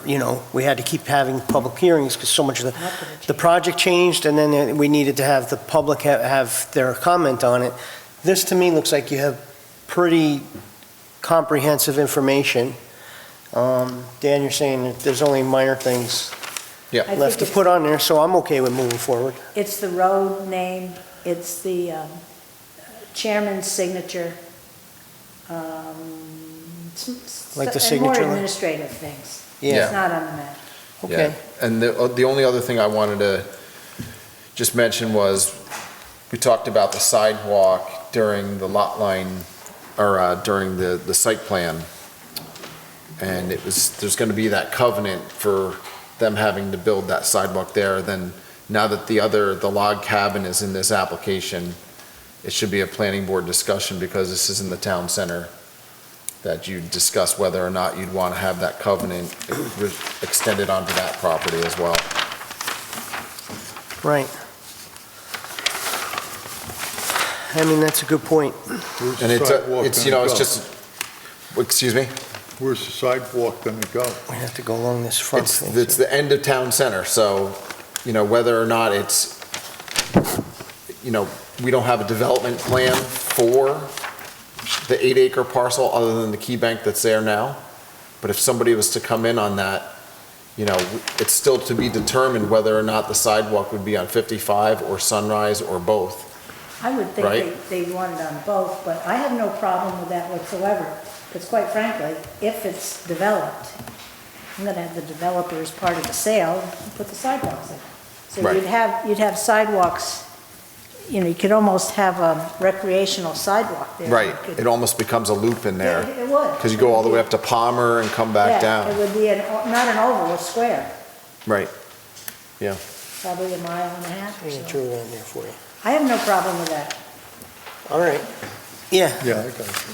we had to keep having public hearings because so much of Not gonna the change. project changed, and then we needed to have the public have their comment on it. This, to me, looks like you have pretty comprehensive information. Dan, you're saying that there's only minor things I left to think put on there, so I'm okay with moving forward. It's the road name, it's the chairman's signature. Like the And signature more line? administrative things. Yeah. It's not on the map. Okay. Yeah. And the only other thing I wanted to just mention was, we talked about the sidewalk during the lot line, or during the site plan. And there's gonna be that covenant for them having to build that sidewalk there. Then, now that the log cabin is in this application, it should be a planning board discussion, because this is in the town center, that you discuss whether or not you'd want to have that covenant extended onto that property as well. Right. I mean, that's a good point. Where's And the it's sidewalk it's gonna go? just, excuse me? Where's the sidewalk going to go? We have to go along this front. It's the end of town center, so, whether or not it's, we don't have a development plan for the 8-acre parcel other than the key bank that's there now. But if somebody was to come in on that, it's still to be determined whether or not the sidewalk would be on 55 or Sunrise or both. I would Right. think they want it on both, but I have no problem with that whatsoever. Because quite frankly, if it's developed, I'm gonna have the developer as part of the sale, put the sidewalks in. So Right. you'd have sidewalks, you could almost have a recreational sidewalk there. Right, You could- it almost becomes a loop in there. It would. Because you go all the way up to Palmer and come back Yeah, it down. would be not an oval, a square. Right, yeah. probably a mile and a half or Yeah, so. drew it on there for you. I have no problem with that. All right. Yeah, Yeah, I got it.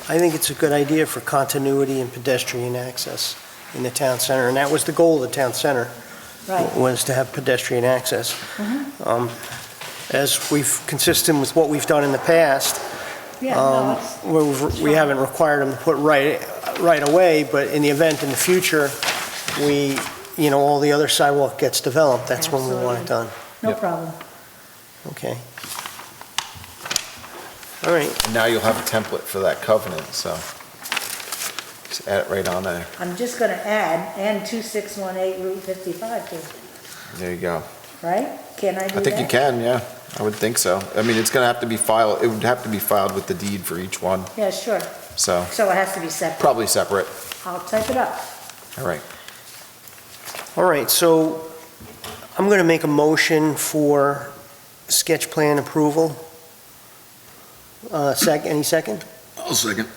I think it's a good idea for continuity and pedestrian access in the town center, and that was the goal of the town center, Right. was to have pedestrian access. As we've, consistent with what we've done in the past, Yeah, no, it's, we haven't required them to put right away, but in the event in the future, all the other sidewalk gets developed, that's when we want it done. no Yep. problem. Okay. All right, And now you'll have a template for that covenant, so just add it right on there. I'm just gonna add, and 2618 Route 55 to it, There you go. right? Can I do that? I think you can, yeah. I would think so. I mean, it's gonna have to be filed, it would have to be filed with the deed for each one, Yeah, sure. so So it has to be separate. probably separate. I'll type it up. All right. all right, so I'm going to make a motion for sketch plan approval. Any second? I'll second.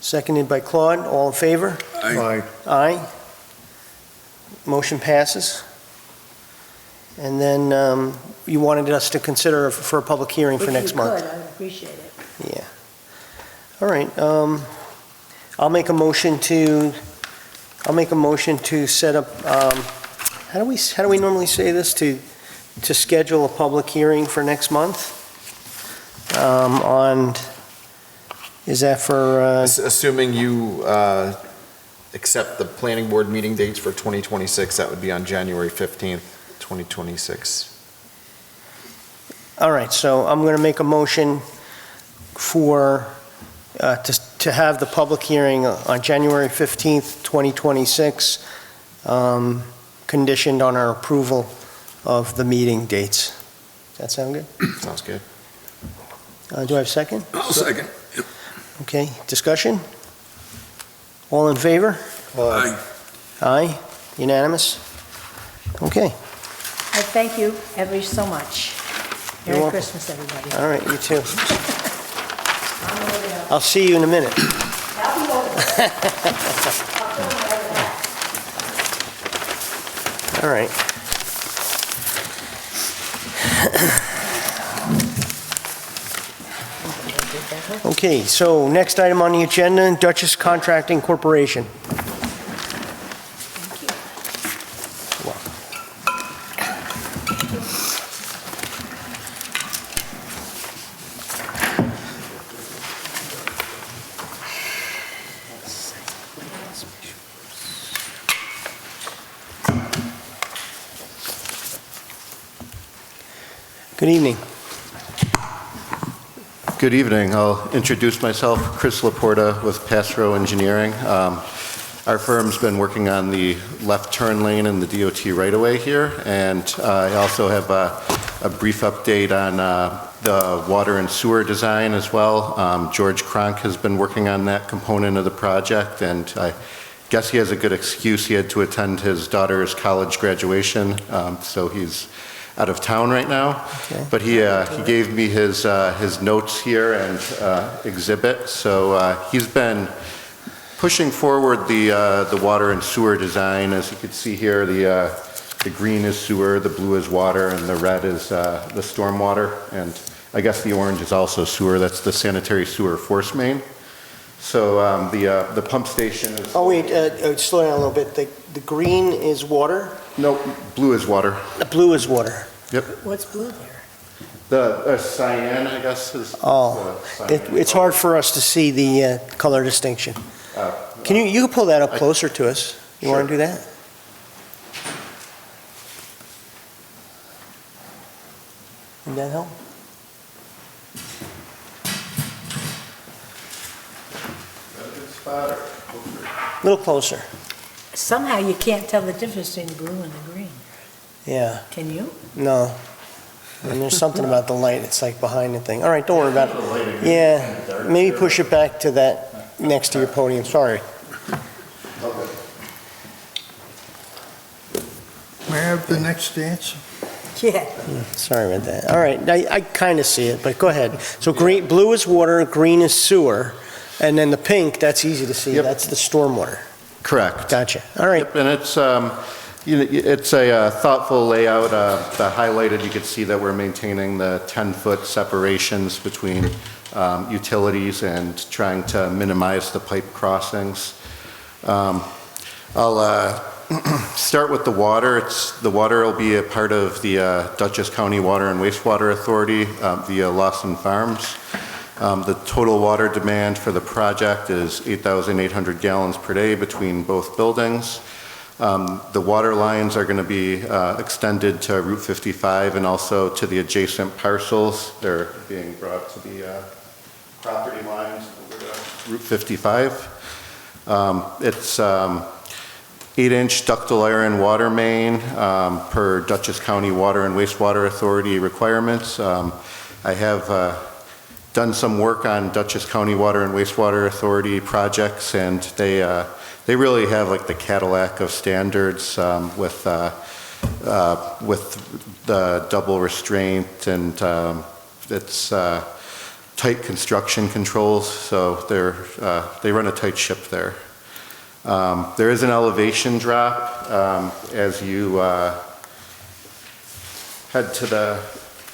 Seconded by Claude, all in favor? Aye. Aye. Motion passes. And then you wanted us to consider for a public hearing for next month? If you could, I'd appreciate it. Yeah. All right, I'll make a motion to set up, how do we normally say this? To schedule a public hearing for next month? Is that for, Assuming you accept the planning board meeting dates for 2026, that would be on January 15th, 2026. all right, so I'm going to make a motion for, to have the public hearing on January 15th, 2026, conditioned on our approval of the meeting dates. Does that sound good? Sounds good. Do I have a second? I'll second. Yep. Okay, discussion? All in favor? Aye. Aye, unanimous? Okay, I thank you ever so much. You're Merry welcome. Christmas, everybody. all right, you too. I'll see you in a minute. All right. Okay, so next item on the agenda, Duchess Contracting Corporation. Good evening. Good evening. I'll introduce myself, Chris Laporta with Passero Engineering. Our firm's been working on the left turn lane in the DOT right-of-way here, and I also have a brief update on the water and sewer design as well. George Cronk has been working on that component of the project, and I guess he has a good excuse. He had to attend his daughter's college graduation, so he's out of town right now. Okay. But he gave me his notes here and exhibit. So he's been pushing forward the water and sewer design. As you can see here, the green is sewer, the blue is water, and the red is the stormwater. And I guess the orange is also sewer. That's the sanitary sewer force main. So the pump station is... Oh, wait, slow down a little bit. The green is water? No, blue is water. The blue is water. Yep. What's blue there? The cyan, I guess, is... Oh, it's hard for us to see the color distinction. Can you can pull that up closer to us? You want to do that? Would that help? A little closer. Somehow you can't tell the difference between the blue and the green. Yeah, Can you? no. And there's something about the light, it's like behind the thing. All right, don't worry about it. Yeah, maybe push it back to that, next to your podium, sorry. May I have the next dance? Yeah. Sorry about that. All right, I kind of see it, but go ahead. So green, blue is water, green is sewer, and then the pink, that's easy to see, Yep. that's the stormwater. Correct. Gotcha, all right. Yep, and it's, It's a thoughtful layout. The highlighted, you can see that we're maintaining the 10-foot separations between utilities and trying to minimize the pipe crossings. I'll start with the water. The water will be a part of the Dutchess County Water and Wastewater Authority via Lawson Farms. The total water demand for the project is 8,800 gallons per day between both buildings. The water lines are going to be extended to Route 55 and also to the adjacent parcels. They're being brought to the property lines over to Route 55. It's 8-inch ductile iron water main per Dutchess County Water and Wastewater Authority requirements. I have done some work on Dutchess County Water and Wastewater Authority projects, and they really have like the Cadillac of standards with the double restraint, and it's tight construction controls, so they run a tight ship there. There is an elevation drop as you head to the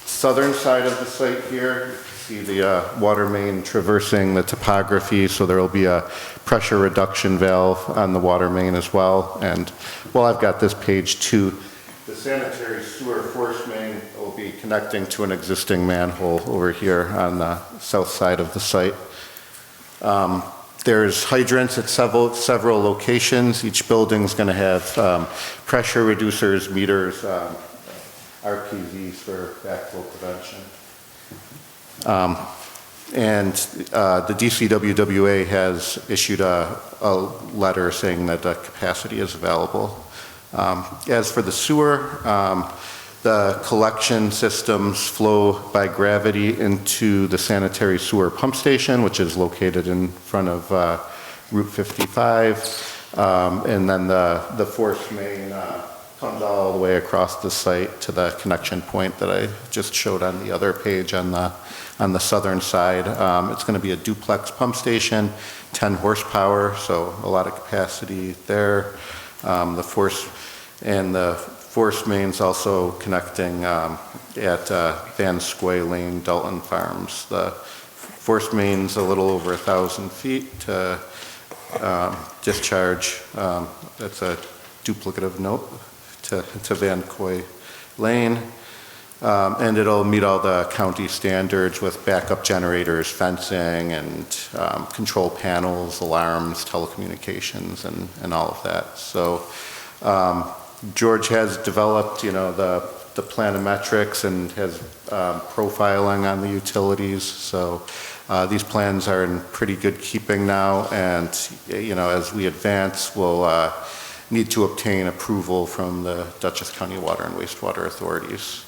southern side of the site here. See the water main traversing the topography, so there will be a pressure reduction valve on the water main as well. And while I've got this page too, the sanitary sewer force main will be connecting to an existing manhole over here on the south side of the site. There's hydrants at several locations. Each building's going to have pressure reducers, meters, RPZs for backflow prevention. And the DCWWA has issued a letter saying that the capacity is available. As for the sewer, the collection systems flow by gravity into the sanitary sewer pump station, which is located in front of Route 55. And then the force main comes all the way across the site to the connection point that I just showed on the other page on the southern side. It's going to be a duplex pump station, 10 horsepower, so a lot of capacity there. The force main's also connecting at Van Squay Lane, Dalton Farms. The force main's a little over 1,000 feet to discharge. That's a duplicative note to Van Squay Lane. And it'll meet all the county standards with backup generators, fencing, and control panels, alarms, telecommunications, and all of that. So George has developed, the planimetrics and has profiling on the utilities. So these plans are in pretty good keeping now, and as we advance, we'll need to obtain approval from the Dutchess County Water and Wastewater authorities.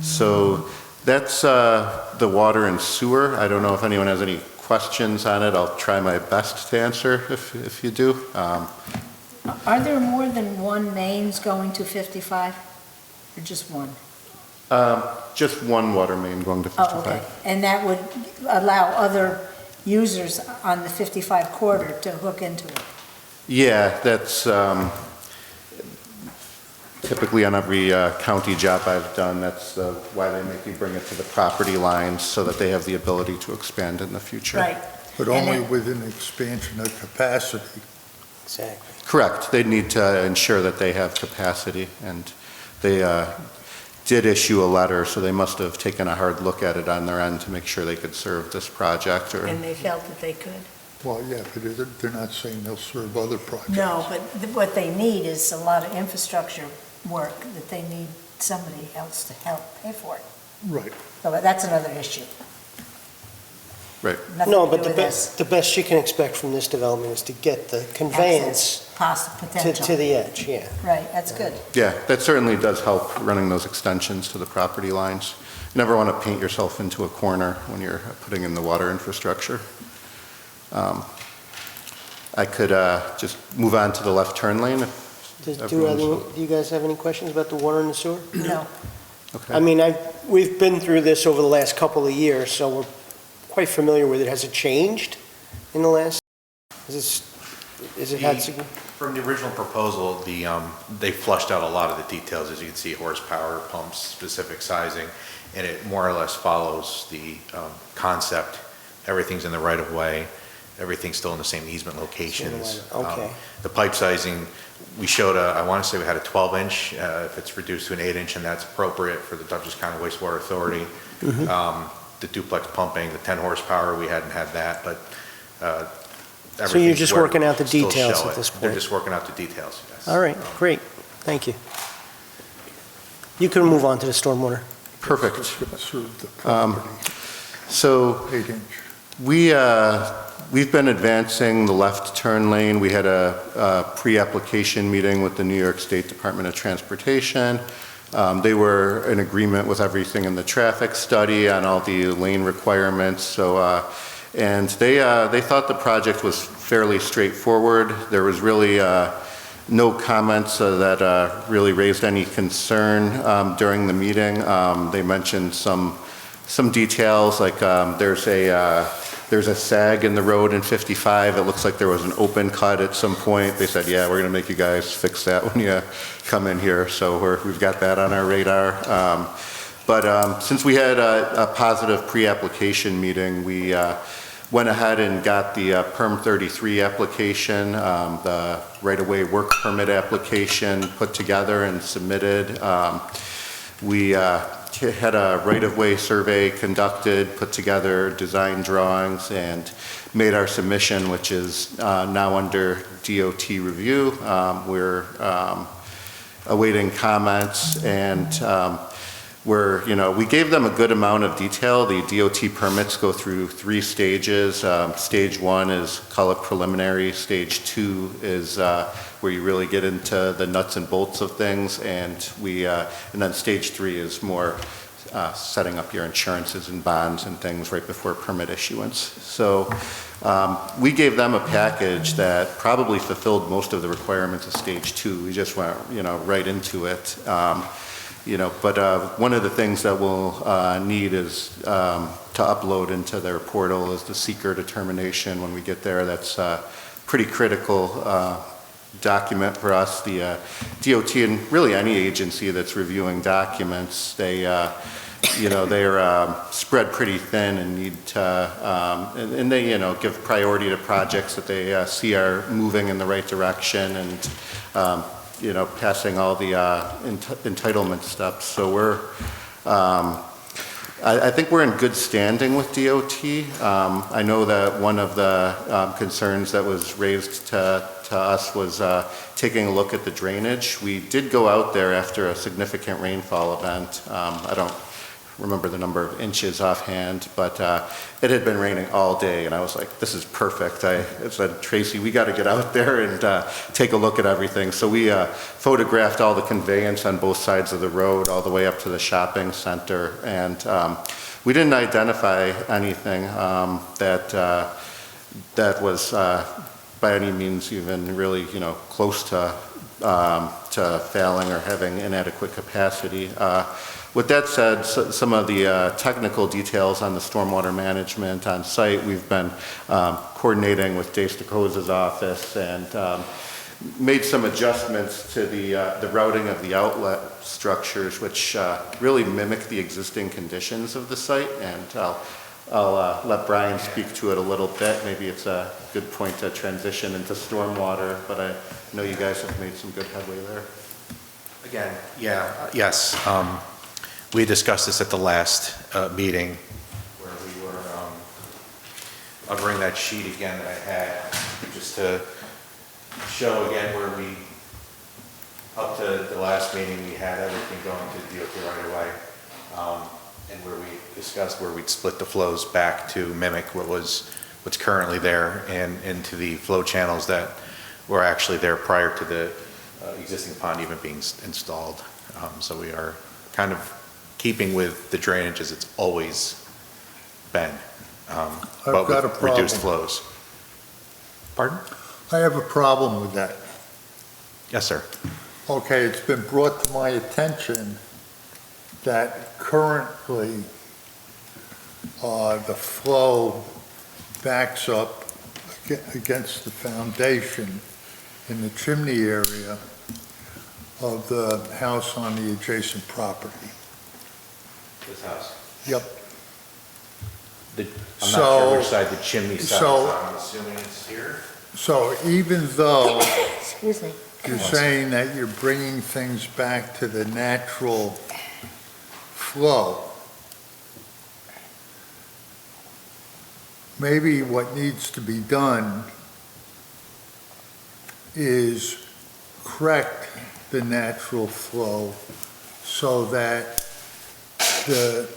So that's the water and sewer. I don't know if anyone has any questions on it. I'll try my best to answer if you do. Are there more than one mains going to 55, or just one? Just one water main going to 55. Oh, okay. And that would allow other users on the 55 corridor to hook into it? Yeah, that's typically on every county job I've done. That's why they make you bring it to the property lines so that they have the ability to expand in the future. Right. But only with an expansion of capacity. Exactly. Correct. They need to ensure that they have capacity, and they did issue a letter, so they must have taken a hard look at it on their end to make sure they could serve this project. And they felt that they could? Well, yeah, but they're not saying they'll serve other projects. No, but what they need is a lot of infrastructure work that they need somebody else to help pay for it. Right. So that's another issue. Right. Nothing No, to but do the with this. best you can expect from this development is to get the conveyance Potential. to the edge, yeah. Right, that's good. Yeah, that certainly does help running those extensions to the property lines. You never want to paint yourself into a corner when you're putting in the water infrastructure. I could just move on to the left turn lane. Do you guys have any questions about the water and the sewer? No. Okay. I mean, we've been through this over the last couple of years, so we're quite familiar with it. Has it changed in the last? Is it had, From the original proposal, they flushed out a lot of the details, as you can see, horsepower, pumps, specific sizing, and it more or less follows the concept. Everything's in the right of way, everything's still in the same easement locations. okay. The pipe sizing, we showed I want to say we had a 12-inch, if it's reduced to an 8-inch, and that's appropriate for the Dutchess County Wastewater Authority. The duplex pumping, the 10 horsepower, we hadn't had that, but So you're just working out the still details show at it. this point? They're just working out the details, yes. All right, great, thank you. You can move on to the stormwater. Perfect. Serve the property, So 8-inch. we've been advancing the left turn lane. We had a pre-application meeting with the New York State Department of Transportation. They were in agreement with everything in the traffic study on all the lane requirements. So, and they thought the project was fairly straightforward. There was really no comments that really raised any concern during the meeting. They mentioned some details, like there's a sag in the road in 55. It looks like there was an open cut at some point. They said, yeah, we're going to make you guys fix that when you come in here. So we've got that on our radar. But since we had a positive pre-application meeting, we went ahead and got the Perm 33 application, the right-of-way work permit application put together and submitted. We had a right-of-way survey conducted, put together design drawings, and made our submission, which is now under DOT review. We're awaiting comments, and we gave them a good amount of detail. The DOT permits go through 3 stages. Stage 1 is call it preliminary. Stage 2 is where you really get into the nuts and bolts of things, and then stage 3 is more setting up your insurances and bonds and things right before permit issuance. So we gave them a package that probably fulfilled most of the requirements of stage 2. We just went, right into it. But one of the things that we'll need is to upload into their portal is the seeker determination when we get there. That's pretty critical document for us. The DOT and really any agency that's reviewing documents, they're spread pretty thin and need to, and they, give priority to projects that they see are moving in the right direction and, passing all the entitlement steps. So we're, I think we're in good standing with DOT. I know that one of the concerns that was raised to us was taking a look at the drainage. We did go out there after a significant rainfall event. I don't remember the number of inches offhand, but it had been raining all day, and I was like, this is perfect. I said, Tracy, we got to get out there and take a look at everything. So we photographed all the conveyance on both sides of the road, all the way up to the shopping center, and we didn't identify anything that was by any means even really, close to failing or having inadequate capacity. With that said, some of the technical details on the stormwater management on site, we've been coordinating with Dave Stokoza's office and made some adjustments to the routing of the outlet structures, which really mimic the existing conditions of the site. And I'll let Brian speak to it a little bit. Maybe it's a good point to transition into stormwater, but I know you guys have made some good headway there. Again, yes. We discussed this at the last meeting where we were, I'll bring that sheet again that I had just to show again where we, up to the last meeting, we had everything going to DOT right away, and where we discussed where we'd split the flows back to mimic what's currently there and into the flow channels that were actually there prior to the existing pond even being installed. So we are kind of keeping with the drainage as it's always been, but got a with problem. reduced flows. Pardon? I have a problem with that. Yes, sir. Okay, it's been brought to my attention that currently the flow backs up against the foundation in the chimney area of the house on the adjacent property. This house. Yep. I'm not So- sure which side the chimney side is so- on. I'm assuming it's here. So even though Excuse me. you're saying that you're bringing things back to the natural flow, maybe what needs to be done is correct the natural flow so that the,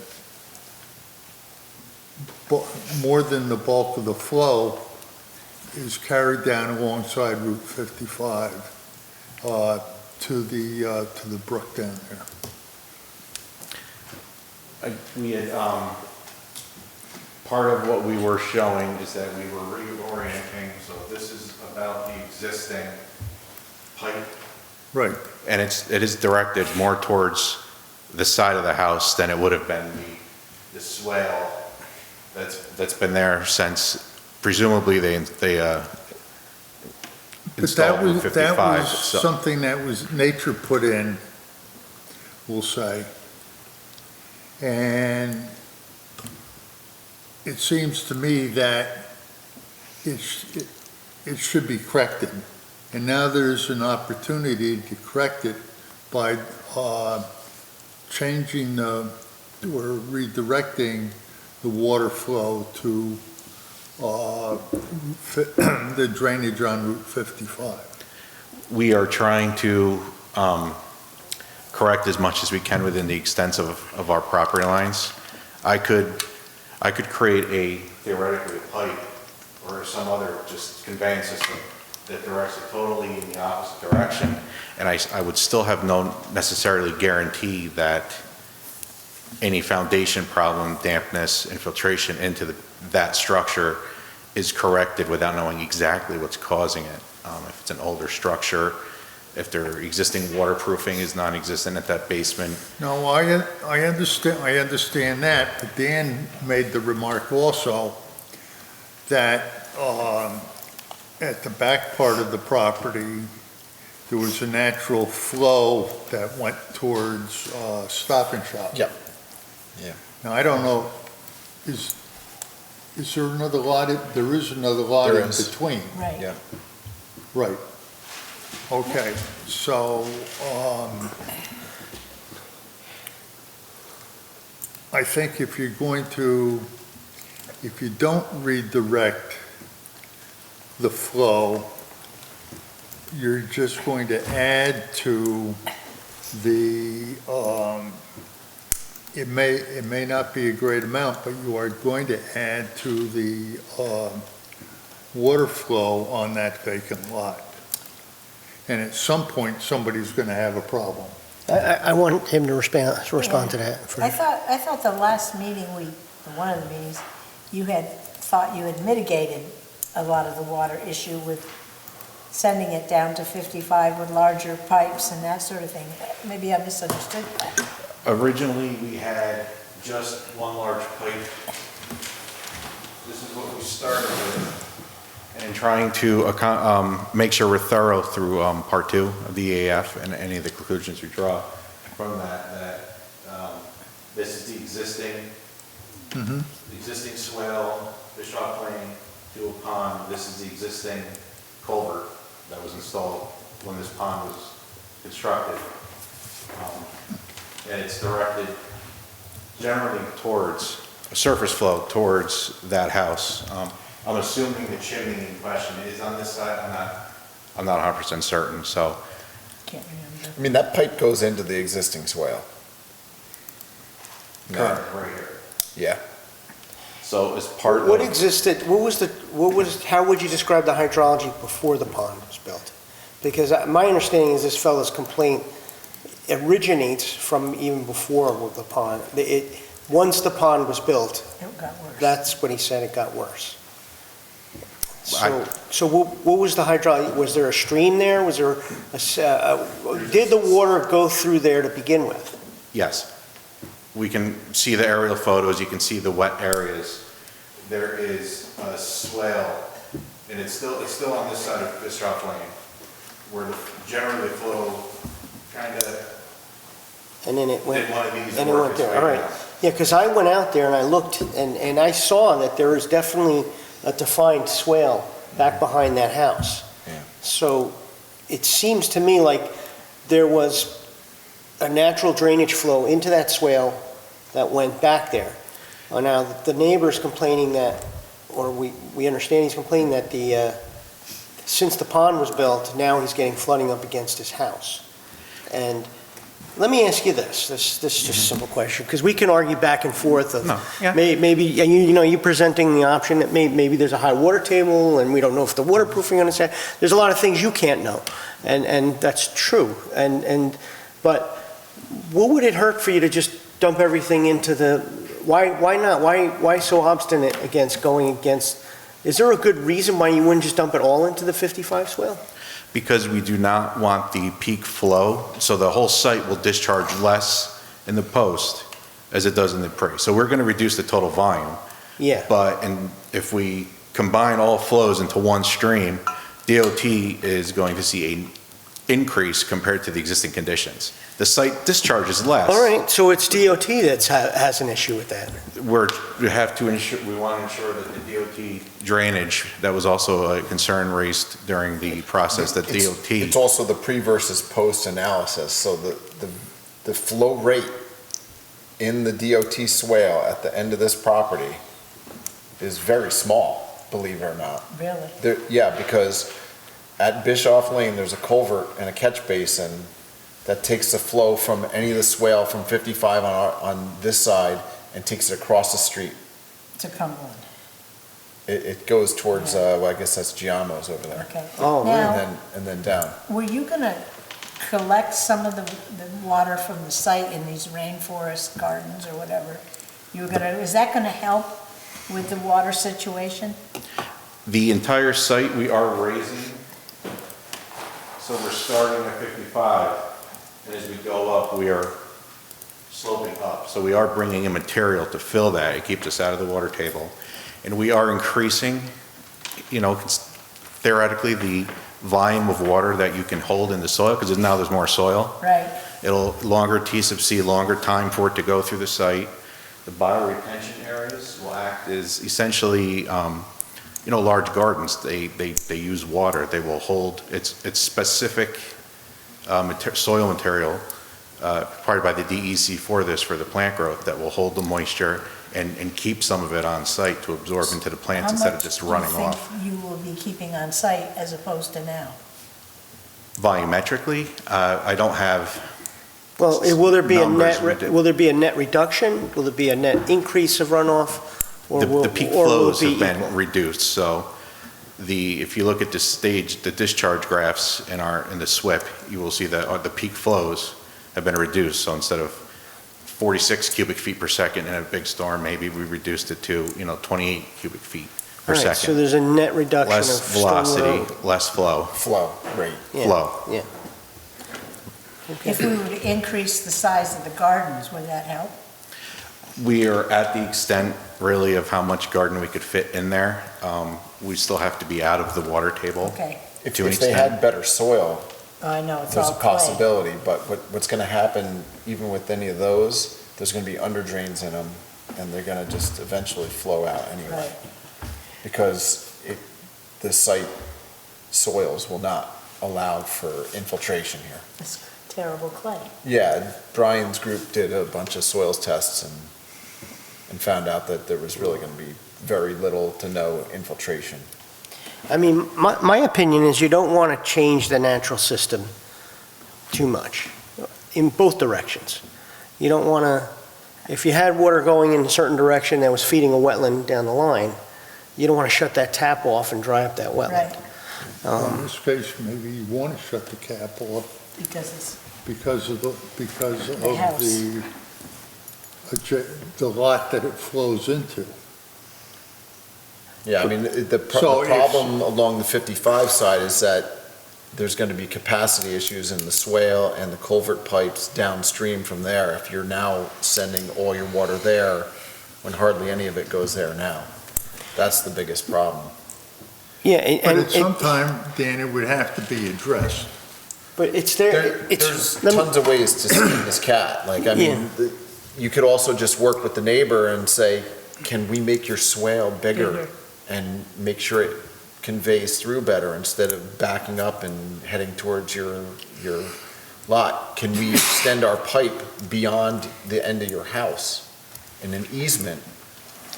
more than the bulk of the flow is carried down alongside Route 55 to the brook down there. We had, part of what we were showing is that we were reorienting, so this is about the existing pipe, Right. and it is directed more towards the side of the house than it would have been the swale that's been there since presumably they But installed that Route was, 55. that was so- something that was nature put in, we'll say. And it seems to me that it should be corrected. And now there's an opportunity to correct it by changing or redirecting the water flow to the drainage on Route 55. We are trying to correct as much as we can within the extents of our property lines. I could create theoretically a pipe or some other just conveyance system that directs it totally in the opposite direction, and I would still have no necessarily guarantee that any foundation problem, dampness, infiltration into that structure is corrected without knowing exactly what's causing it. If it's an older structure, if their existing waterproofing is non-existent at that basement. No, I understand that, but Dan made the remark also that at the back part of the property, there was a natural flow that went towards Stop and Shop. Yep. Yeah. Now, I don't know, is there another lot? There is another lot There in is. between. Right. Yeah. Right. Okay, so, I think if you don't redirect the flow, you're just going to add to the, it may not be a great amount, but you are going to add to the, water flow on that vacant lot. And at some point, somebody's going to have a problem. I want him to respond to that. I thought the last meeting, one of the meetings, you thought you had mitigated a lot of the water issue with sending it down to 55 with larger pipes and that sort of thing. Maybe I misunderstood that. Originally, we had just one large pipe. This is what we started with. And trying to make sure we're thorough through part 2 of the EAF and any of the conclusions we draw from that this is the existing swale, fish off lane to a pond. This is the existing culvert that was installed when this pond was constructed. And it's directed generally towards a surface flow towards that house. I'm assuming the chimney in question is on this side. I'm not 100% certain, so. Can't remember. I mean, that pipe goes into the existing swale. Current, right here. Yeah. So as part of. What existed, how would you describe the hydrology before the pond was built? Because my understanding is this fellow's complaint originates from even before the pond. Once the pond was built, It got worse. that's when he said it got worse. So what was the hydrology? Was there a stream there? Was there did the water go through there to begin with? Yes. We can see the aerial photos. You can see the wet areas. There is a swale And it's still on this side of Bischoff Lane, where generally the flow kind of And then it went, didn't want to use the and it work went its there, way all right. down. Yeah, because I went out there and I looked, and I saw that there is definitely a defined swale back behind that house. Yeah. So it seems to me like there was a natural drainage flow into that swale that went back there. Now, the neighbor's complaining that, or we understand he's complaining that since the pond was built, now he's getting flooding up against his house. And let me ask you this is just a simple question, because we can argue back and forth of No, yeah. maybe, and you presenting the option that maybe there's a high water table and we don't know if the waterproofing on the side, there's a lot of things you can't know, and that's true. But what would it hurt for you to just dump everything into why not? Why so obstinate against going against, is there a good reason why you wouldn't just dump it all into the 55 swale? Because we do not want the peak flow, so the whole site will discharge less in the post as it does in the pre. So we're going to reduce the total volume. Yeah. And if we combine all flows into one stream, DOT is going to see an increase compared to the existing conditions. The site discharges less. All right, so it's DOT that has an issue with that. We want to ensure that the DOT drainage, that was also a concern raised during the process, that DOT. It's also the pre versus post analysis, so the flow rate in the DOT swale at the end of this property is very small, believe it or not. Really? Yeah, because at Bischoff Lane, there's a culvert and a catch basin that takes the flow from any of the swale from 55 on this side and takes it across the street. To Cumberland. It goes towards, well, I guess that's Giamo's over there. Okay. Oh, Now, And then down. were you going to collect some of the water from the site in these rainforest gardens or whatever? Is that going to help with the water situation? The entire site, we are raising, so we're starting at 55, and as we go up, we are sloping up. So we are bringing in material to fill that. It keeps us out of the water table. And we are increasing, theoretically, the volume of water that you can hold in the soil, because now there's more soil. Right. Longer T sub C, longer time for it to go through the site. The bioretention areas will act as essentially, large gardens. They use water. They will hold, it's specific soil material provided by the DEC for the plant growth that will hold the moisture and keep some of it on site to absorb into the plants instead of just running off. How much do you think you will be keeping on site as opposed to now? Volumetrically, I don't have. Well, will there be Numbers. a net reduction? Will there be a net increase of runoff? The peak flows have been reduced, so if you look at the discharge graphs in the SWIP, you will see that the peak flows have been reduced. So instead of 46 cubic feet per second in a big storm, maybe we reduced it to 28 cubic feet per All right, second. so there's a net reduction of Less velocity, less flow. Flow rate. Flow. Yeah. If we were to increase the size of the gardens, would that help? We are at the extent really of how much garden we could fit in there. We still have to be out of the water table. Okay. If To an they extent. had better soil, I know, it's there's all a clay. possibility, but what's gonna happen, even with any of those, there's gonna be under drains in them, and they're gonna just eventually flow out anyway. Right. Because the site soils will not allow for infiltration here. It's terrible clay. Yeah, Brian's group did a bunch of soils tests and found out that there was really gonna be very little to no infiltration. I mean, my opinion is you don't want to change the natural system too much, in both directions. You don't want to, if you had water going in a certain direction that was feeding a wetland down the line, you don't want to shut that tap off and dry up that wetland. Right, In this case, maybe you want to shut the cap off because it's, because of The house. the lot that it flows into. Yeah, I mean, the So if- problem along the 55 side is that there's going to be capacity issues in the swale and the culvert pipes downstream from there. If you're now sending all your water there, when hardly any of it goes there now. That's the biggest problem. Yeah, But at some time, Dan, it would have to be addressed. but it's there, There's let me- tons of ways to skin this cat. Like, I mean, you could also just work with the neighbor and say, can we make your swale bigger? And make sure it conveys through better instead of backing up and heading towards your lot. Can we extend our pipe beyond the end of your house in an easement,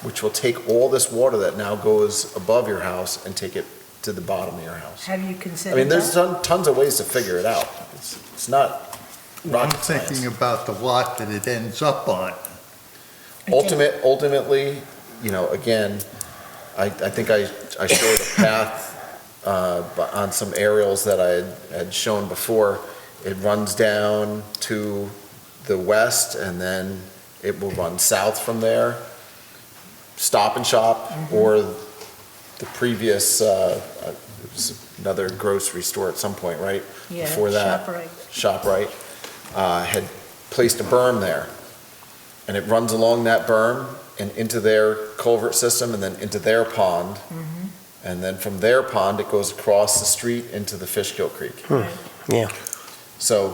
which will take all this water that now goes above your house and take it to the bottom of your house? Have you I considered mean, there's that? tons of ways to figure it out. It's not I'm rocket thinking science. about the lot that it ends up on. Ultimately, you know, again, I think I showed a path on some aerials that I had shown before. It runs down to the west, and then it will run south from there, Stop and Shop, or the previous, it was another grocery store at some point, right? Yeah, Before that. ShopRite, had placed a berm there. And it runs along that berm and into their culvert system and then into their pond. And then from their pond, it goes across the street into the Fishkill Creek. yeah. So,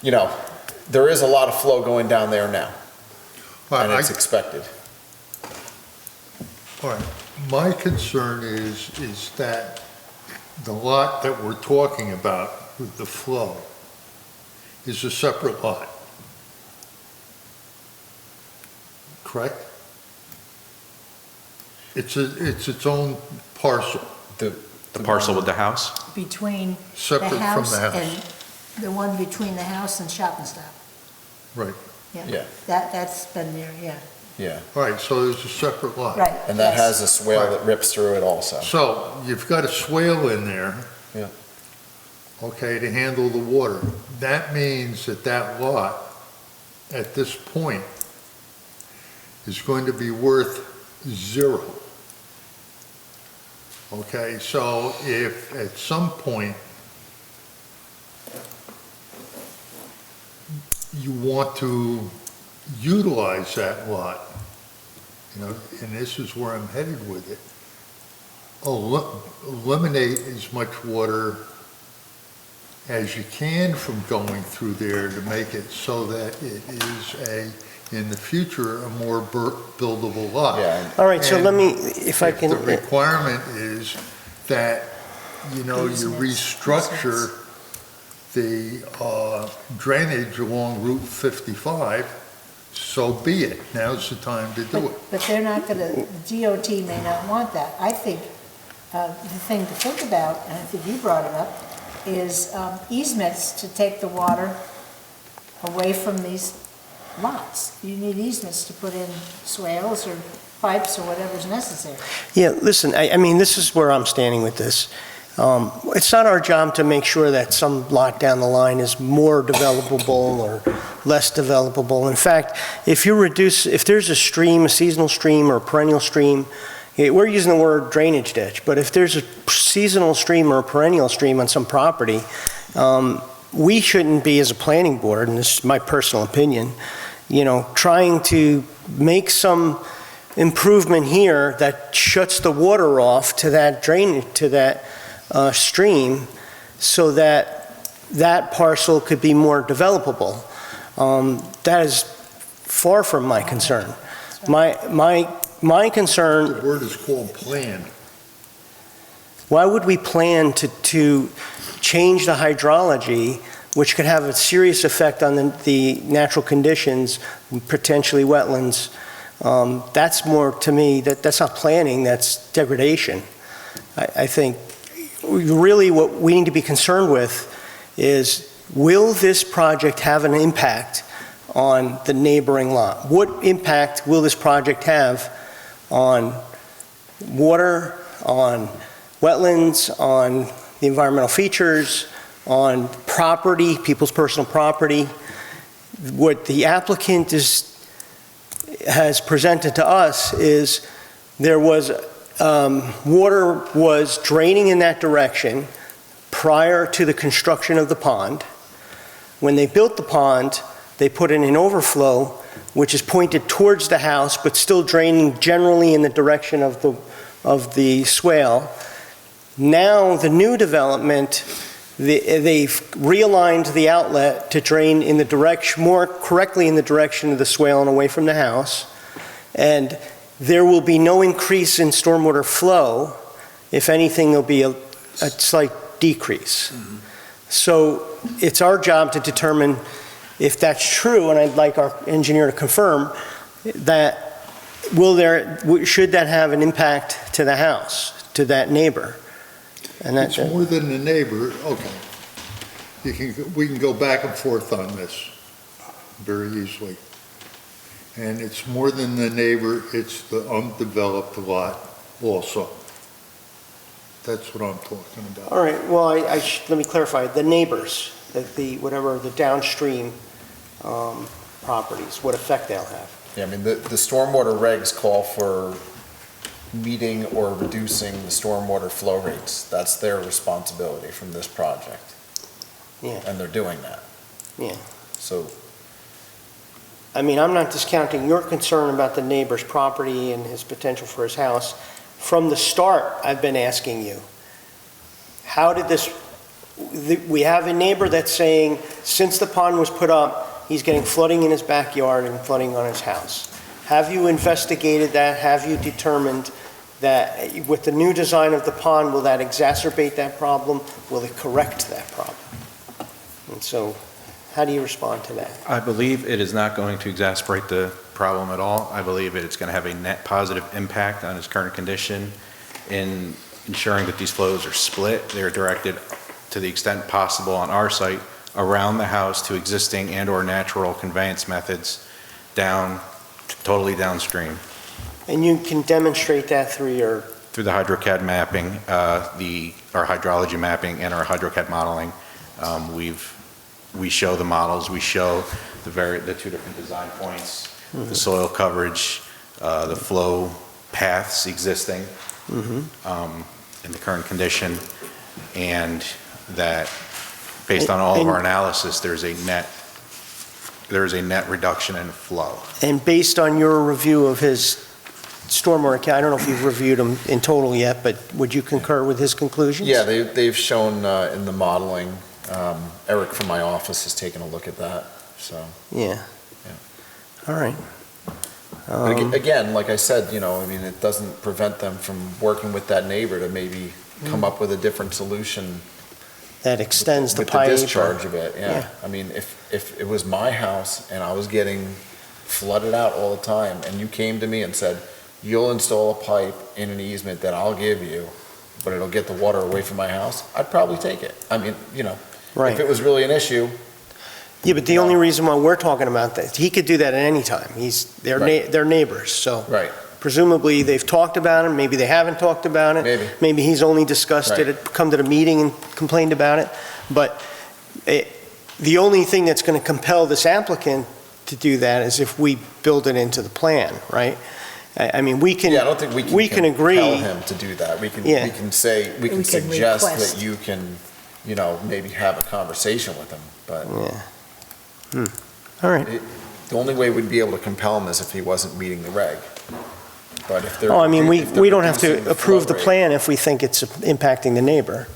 you know, there is a lot of flow going down there now, and it's expected. All right, my concern is that the lot that we're talking about with the flow is a separate lot. Correct? It's its own parcel, The parcel with the house? Between the separate from house the house. and the one between the house and Shop and Stop. Right. Yeah. That's been there, yeah. Yeah, All right, so there's a separate lot. Right. and that yes. has a swale that rips through it also. So you've got a swale in there. Yeah. Okay, to handle the water. That means that that lot, at this point, is going to be worth zero. Okay, so if at some point you want to utilize that lot, you know, and this is where I'm headed with it, eliminate as much water as you can from going through there to make it so that it is in the future, a more buildable lot. Yeah. All right, so And let me, if I can. The requirement is that, you know, you restructure the drainage along Route 55, so be it. Now's the time to do it. But they're not gonna, DOT may not want that. I think, the thing to think about, and I think you brought it up, is easements to take the water away from these lots. You need easements to put in swales or pipes or whatever's necessary. Yeah, listen, I mean, this is where I'm standing with this. It's not our job to make sure that some lot down the line is more developable or less developable. In fact, if there's a stream, a seasonal stream or a perennial stream, we're using the word drainage ditch, but if there's a seasonal stream or a perennial stream on some property, we shouldn't be, as a planning board, and this is my personal opinion, you know, trying to make some improvement here that shuts the water off to that drain, to that stream, so that that parcel could be more developable. That is far from my concern. My concern. The word is called plan. Why would we plan to change the hydrology, which could have a serious effect on the natural conditions, potentially wetlands? That's more, to me, that's not planning, that's degradation. I think really what we need to be concerned with is, will this project have an impact on the neighboring lot? What impact will this project have on water, on wetlands, on the environmental features, on property, people's personal property? What the applicant has presented to us is there was water was draining in that direction prior to the construction of the pond. When they built the pond, they put in an overflow which is pointed towards the house but still draining generally in the direction of the of the swale. Now, the new development, they've realigned the outlet to drain in the direction, more correctly in the direction of the swale and away from the house. And there will be no increase in stormwater flow. If anything, there'll be a slight decrease. So it's our job to determine if that's true, and I'd like our engineer to confirm that should that have an impact to the house, to that neighbor? And that's It's more than the neighbor, okay. We can go back and forth on this very easily. And it's more than the neighbor, it's the undeveloped lot also. That's what I'm talking about. All right, well, let me clarify, the neighbors, whatever the downstream properties, what effect they'll have. Yeah, I mean, the stormwater regs call for meeting or reducing the stormwater flow rates. That's their responsibility from this project. Yeah. And they're doing that. Yeah. So, I mean, I'm not discounting your concern about the neighbor's property and his potential for his house. From the start, I've been asking you, how did we have a neighbor that's saying, since the pond was put up, he's getting flooding in his backyard and flooding on his house. Have you investigated that? Have you determined that with the new design of the pond, will that exacerbate that problem? Will it correct that problem? And so, how do you respond to that? I believe it is not going to exacerbate the problem at all. I believe it's going to have a net positive impact on its current condition in ensuring that these flows are split. They're directed to the extent possible on our site around the house to existing and/or natural conveyance methods totally downstream. And you can demonstrate that through Through the HydroCAD mapping, our hydrology mapping and our HydroCAD modeling. We show the models, we show the two different design points, the soil coverage, the flow paths existing in the current condition, and that based on all of our analysis, there's a net reduction in flow. And based on your review of his stormwater account, I don't know if you've reviewed them in total yet, but would you concur with his conclusions? yeah, they've shown in the modeling, Eric from my office has taken a look at that, so. Yeah. All right. But again, like I said, I mean, it doesn't prevent them from working with that neighbor to maybe come up with a different solution. That extends the With pipe. the discharge of it, Yeah. yeah. I mean, if it was my house and I was getting flooded out all the time, and you came to me and said, you'll install a pipe in an easement that I'll give you, but it'll get the water away from my house, I'd probably take it. I mean, Right. if it was really an issue. Yeah, but the only reason why we're talking about that, he could do that at any time. They're neighbors, so. Right. Presumably, they've talked about it, maybe they haven't talked about it. Maybe. Maybe he's only discussed it, come to the meeting and complained about it. But the only thing that's going to compel this applicant to do that is if we build it into the plan, right? I mean, we can. Yeah, I don't think we can agree. compel him to do that. We can suggest request. that you can, maybe have a conversation with him, but. Yeah. All right. The only way we'd be able to compel him is if he wasn't meeting the reg. But if they're. Oh, I mean, if they're we don't have reducing to approve the flow rate- plan if we think it's impacting the neighbor.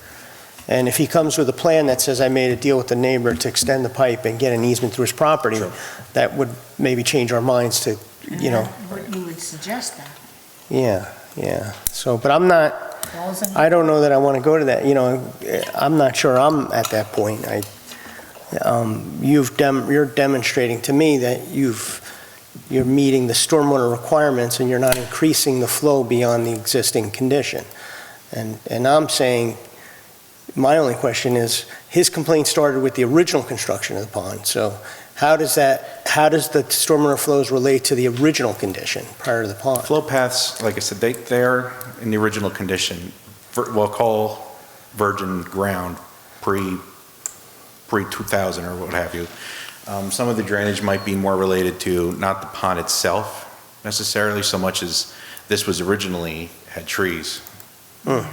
And if he comes with a plan that says, I made a deal with the neighbor to extend the pipe and get an easement through his property, Sure. that would maybe change our minds to, You would suggest that. yeah. So, but I'm not, I don't know that I want to go to that, I'm not sure I'm at that point. You're demonstrating to me that you're meeting the stormwater requirements and you're not increasing the flow beyond the existing condition. And I'm saying, my only question is, his complaint started with the original construction of the pond, so how does the stormwater flows relate to the original condition prior to the pond? Flow paths, like I said, they're in the original condition. We'll call virgin ground pre-2000 or what have you. Some of the drainage might be more related to not the pond itself necessarily, so much as this was originally had trees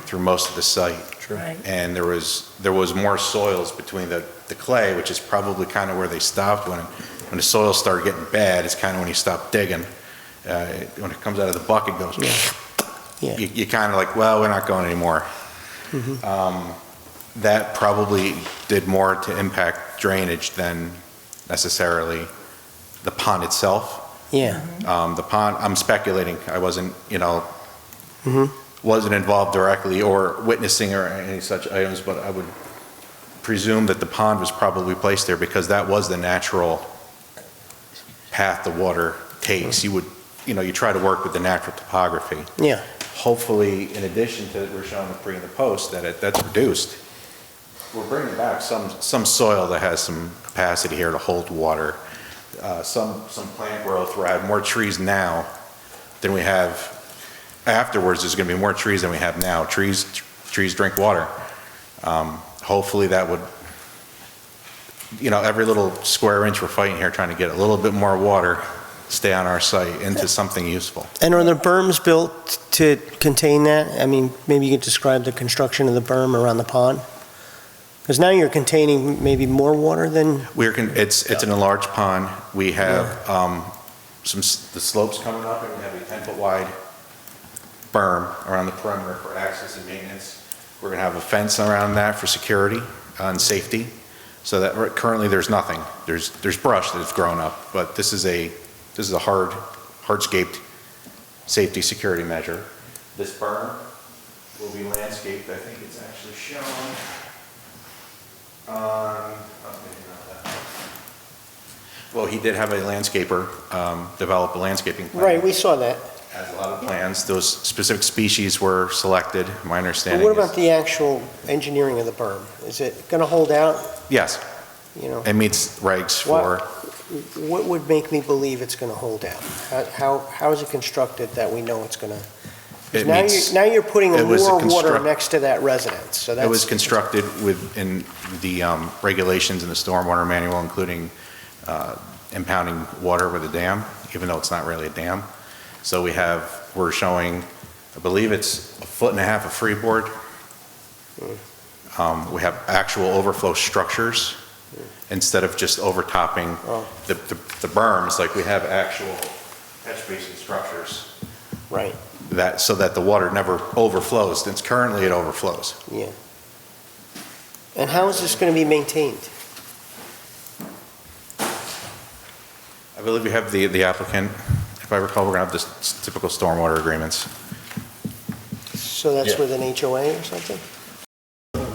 through most of the site. Right. And there was more soils between the clay, which is probably kind of where they stopped when the soils started getting bad. It's kind of when you stop digging. When it comes out of the bucket, it goes. Yeah. you kind of like, well, we're not going anymore. That probably did more to impact drainage than necessarily the pond itself. Yeah. The pond, I'm speculating, I wasn't, Mhm. wasn't involved directly or witnessing or any such items, but I would presume that the pond was probably placed there because that was the natural path the water takes. You would, you try to work with the natural topography. Yeah. Hopefully, in addition to, we're showing the pre and the post, that's reduced. We're bringing back some soil that has some capacity here to hold water. Some plant growth, we're adding more trees now than we have afterwards. There's going to be more trees than we have now. Trees drink water. Hopefully that would, every little square inch we're fighting here, trying to get a little bit more water, stay on our site into something useful. And are the berms built to contain that? I mean, maybe you could describe the construction of the berm around the pond? Because now you're containing maybe more water than... It's an enlarged pond. We have the slopes coming up, and we have a 10-foot wide berm around the perimeter for access and maintenance. We're going to have a fence around that for security and safety, so that currently there's nothing. There's brush that has grown up, but this is a hardscaped safety security measure. This berm will be landscaped. I think it's actually shown on, maybe not that. Well, he did have a landscaper develop a landscaping plan. Right, we saw that. Has a lot of plans. Those specific species were selected, my understanding. But what about the actual engineering of the berm? Is it going to hold out? Yes, it meets regs for, What would make me believe it's going to hold out? How is it constructed that we know it's going to? Now you're putting more water next to that residence, so that's... It was constructed within the regulations in the stormwater manual, including impounding water with a dam, even though it's not really a dam. So we're showing, I believe it's 1.5 feet of freeboard. We have actual overflow structures instead of just overtopping the berms, like we have actual catch basin structures. Right. So that the water never overflows. Currently it overflows. Yeah. And how is this going to be maintained? I believe we have the applicant. If I recall, we're going to have this typical stormwater agreements. So that's with an HOA or something?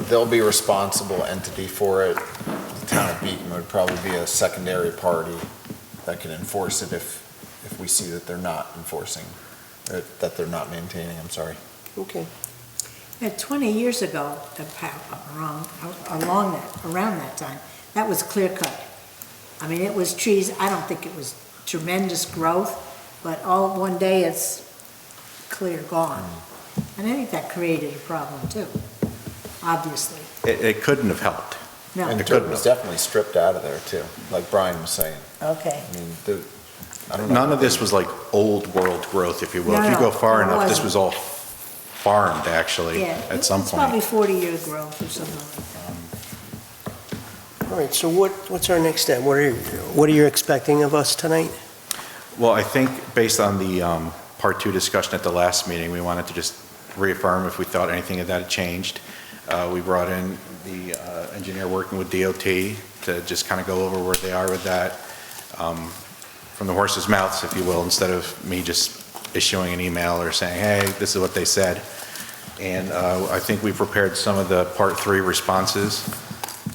They'll be a responsible entity for it. The town of Beekman would probably be a secondary party that can enforce it if we see that they're not enforcing, or that they're not maintaining, I'm sorry. Okay. 20 years ago, around that time, that was clear cut. I mean, it was trees, I don't think it was tremendous growth, but all one day it's clear gone. And I think that created a problem too, obviously. It couldn't have helped. No. And the dirt was definitely stripped out of there too, like Brian was saying. Okay. I mean, I don't know. None of this was like old world growth, if you will. No, If you go far it enough, this wasn't. was all farmed actually at some It's point. probably 40-year growth or something like that. All right, so what's our next step? What are you expecting of us tonight? Well, I think based on the part 2 discussion at the last meeting, we wanted to just reaffirm if we thought anything of that had changed. We brought in the engineer working with DOT to just kind of go over where they are with that, from the horse's mouths, if you will, instead of me just issuing an email or saying, hey, this is what they said. And I think we prepared some of the part 3 responses,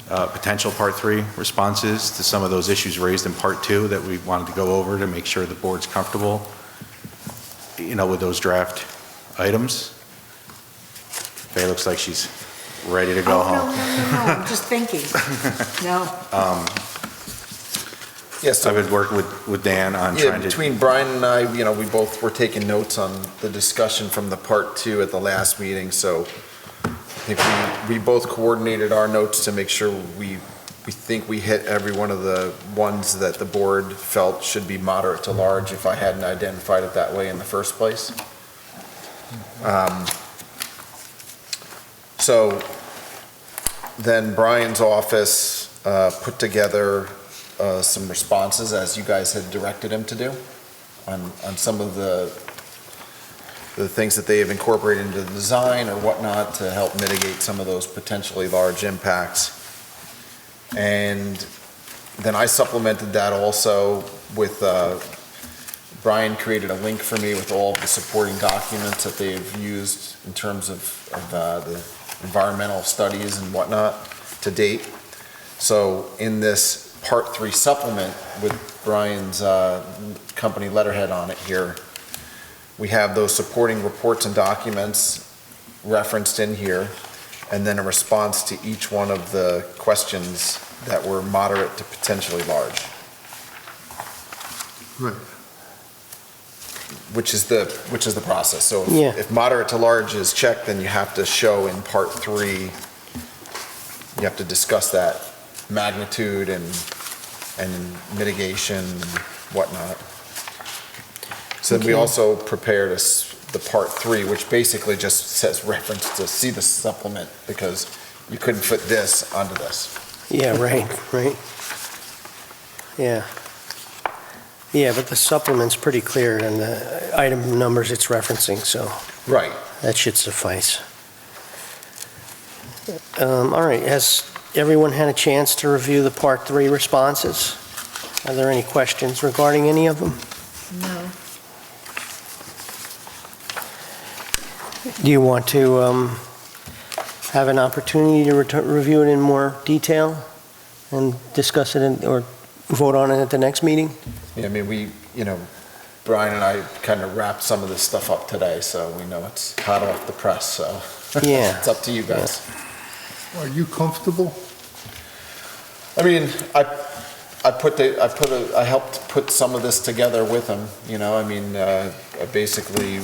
potential part 3 responses to some of those issues raised in part 2 that we wanted to go over to make sure the board's comfortable, with those draft items. Faye looks like she's ready to go home. No, I'm just thinking. No. Yes, I've been working with Dan on trying to... Between Brian and I, we both were taking notes on the discussion from the part 2 at the last meeting, so I think we both coordinated our notes to make sure we think we hit every one of the ones that the board felt should be moderate to large if I hadn't identified it that way in the first place. So then Brian's office put together some responses as you guys had directed him to do on some of the the things that they have incorporated into the design or whatnot to help mitigate some of those potentially large impacts. And then I supplemented that also with, Brian created a link for me with all of the supporting documents that they've used in terms of the environmental studies and whatnot to date. So in this Part 3 supplement with Brian's company letterhead on it here, we have those supporting reports and documents referenced in here, and then a response to each one of the questions that were moderate to potentially large. Right. Which is the process. So Yeah. if moderate to large is checked, then you have to show in Part 3, you have to discuss that magnitude and mitigation and whatnot. So then we also prepared the Part 3, which basically just says reference to see the supplement, because you couldn't fit this onto this. Yeah, right. Yeah. Yeah, but the supplement's pretty clear and the item numbers it's referencing, so Right. that should suffice. All right, has everyone had a chance to review the Part 3 responses? Are there any questions regarding any of them? No. Do you want to have an opportunity to review it in more detail and discuss it or vote on it at the next meeting? Yeah, I mean, Brian and I kind of wrapped some of this stuff up today, so we know it's hot off the press, so. Yeah. It's up to you guys. Are you comfortable? I mean, I helped put some of this together with him, I basically,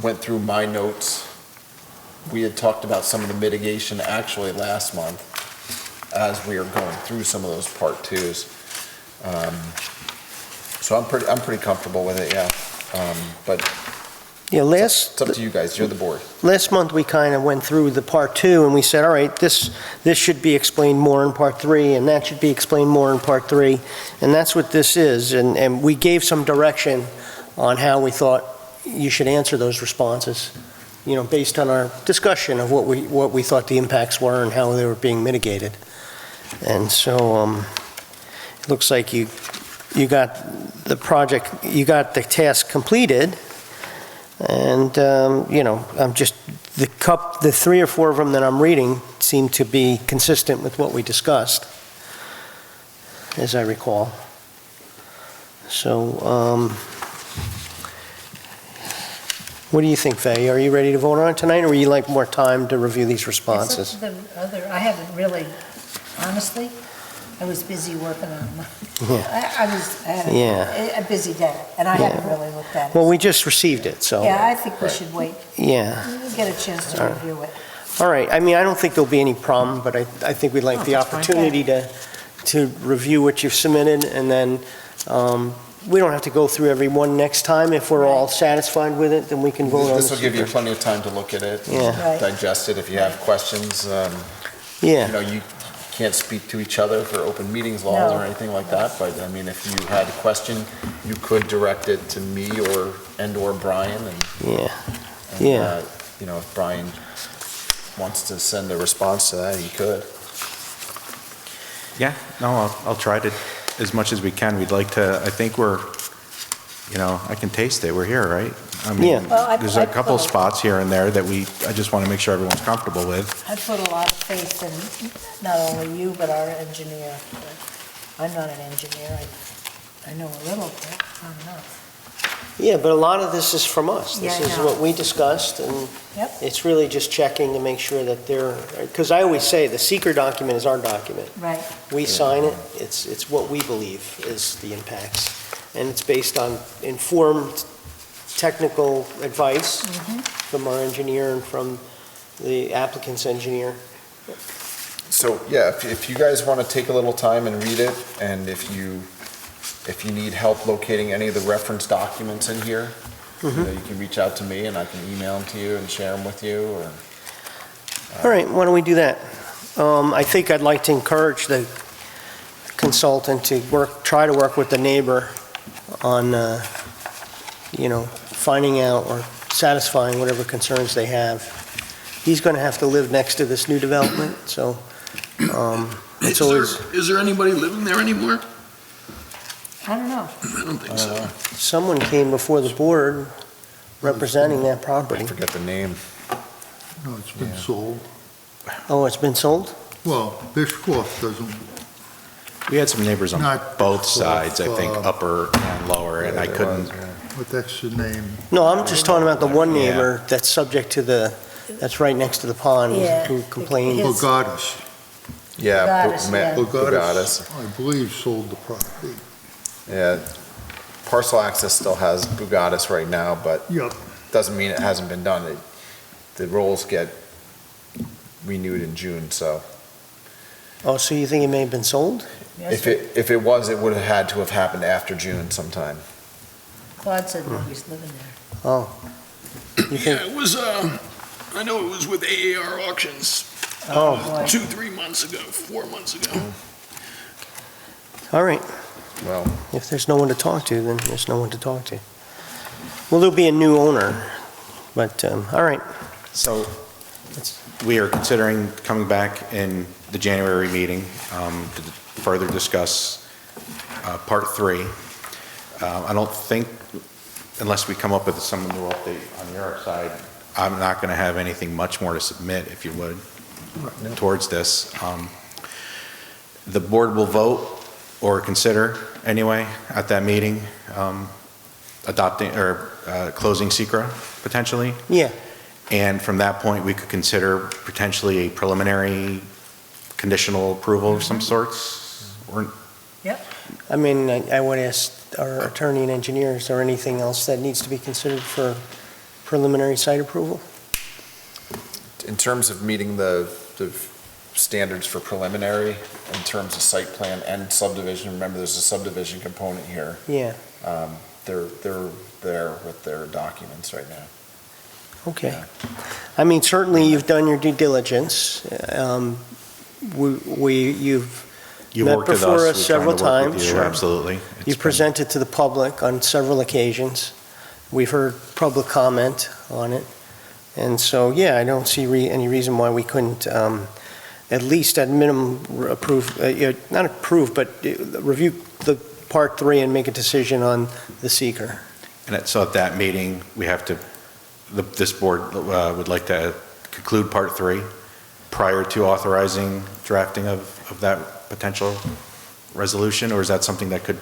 went through my notes. We had talked about some of the mitigation actually last month as we are going through some of those Part 2s. So I'm pretty comfortable with it, yeah. But Yeah, it's up to you guys, you're the board. last month we kind of went through the Part 2 and we said, all right, this should be explained more in Part 3 and that should be explained more in Part 3. And that's what this is. And we gave some direction on how we thought you should answer those responses, based on our discussion of what we thought the impacts were and how they were being mitigated. And so it looks like you got the task completed. And, I'm just, the 3 or 4 of them that I'm reading seem to be consistent with what we discussed, as I recall. So, what do you think, Faye? Are you ready to vote on it tonight, or would you like more time to review these responses? I haven't really, honestly, I was busy working on them. Yeah. I had a busy day, and I haven't really looked at it. Well, we just received it, so. Yeah, I think we should wait. Yeah. We'll get a chance to review it. All right. I mean, I don't think there'll be any problem, but I think we'd like the opportunity to review what you've submitted, and then we don't have to go through every one next time. If we're all satisfied with it, then we can vote on This will give you plenty of time to look at it, Yeah. digest it if you have questions. Yeah. You can't speak to each other for open meetings laws or anything like that, but I mean, if you had a question, you could direct it to me or Brian, and Yeah. if Brian wants to send a response to that, he could. Yeah, no, I'll try to, as much as we can. We'd like to, I think I can taste it. We're here, right? I mean, Yeah. Well, there's a couple spots here and there that I just want to make sure everyone's comfortable with. I put a lot of faith in not only you, but our engineer. I'm not an engineer. I know a little bit, not enough. Yeah, but a lot of this is from us. Yeah, This I is know. what we discussed, and Yep. it's really just checking to make sure that because I always say, the seeker document is our document. Right. We sign it, it's what we believe is the impacts. And it's based on informed technical advice from our engineer and from the applicant's engineer. So, yeah, if you guys want to take a little time and read it, and if you need help locating any of the reference documents in here, you can reach out to me and I can email them to you and share them with you, or... All right, why don't we do that? I think I'd like to encourage the consultant to try to work with the neighbor on finding out or satisfying whatever concerns they have. He's going to have to live next to this new development, so it's always, Is there anybody living there anymore? I don't know. I don't think so. someone came before the board representing that I property. forget the name. No, it's been Yeah. sold. Oh, it's been sold? Well, Bishkoff doesn't, We had some neighbors on Not both both, sides, I think, upper and lower, and I Yeah, there couldn't, was, yeah. what that's the name? No, I'm just talking about the one Yeah. neighbor that's subject to that's right next to the pond, Yeah. who complained. His- Bogatis. Yeah, Bugatis, Matt yeah. Bugatis. I believe sold the property. Yeah, parcel access still has Bugatis right now, but Yep. doesn't mean it hasn't been done. The roles get renewed in June, so Oh, so you think it may have been sold? if it was, it would have had to have happened after June sometime. Claude said that he's living there. Oh. You think, Yeah, it was, I know it was with AAR Auctions. Oh. Boy. 2-3 months ago, 4 months ago. all right. Well, If there's no one to talk to, then there's no one to talk to. Well, there'll be a new owner, but, all right. so we are considering coming back in the January meeting to further discuss Part 3. I don't think, unless we come up with some new update on your side, I'm not going to have anything much more to submit, if you would, towards this. The board will vote or consider anyway at that meeting adopting or closing secra potentially. Yeah. And from that point, we could consider potentially a preliminary conditional approval of some sorts. Or I mean, I would ask our attorney and engineer, is there anything else that needs to be considered for preliminary site approval? in terms of meeting the standards for preliminary, in terms of site plan and subdivision, remember there's a subdivision component here. Yeah, They're there with their documents right now. okay. I mean, certainly you've done your due diligence. You've You met worked with before us. us We're trying several to work with times, you, sure. Absolutely. It's you been- presented to the public on several occasions. We've heard public comment on it. And so, yeah, I don't see any reason why we couldn't, at least at minimum, approve, not approve, but review the Part 3 and make a decision on the seeker. So at that meeting, we have to, this board would like to conclude Part 3 prior to authorizing drafting of that potential resolution? Or is that something that could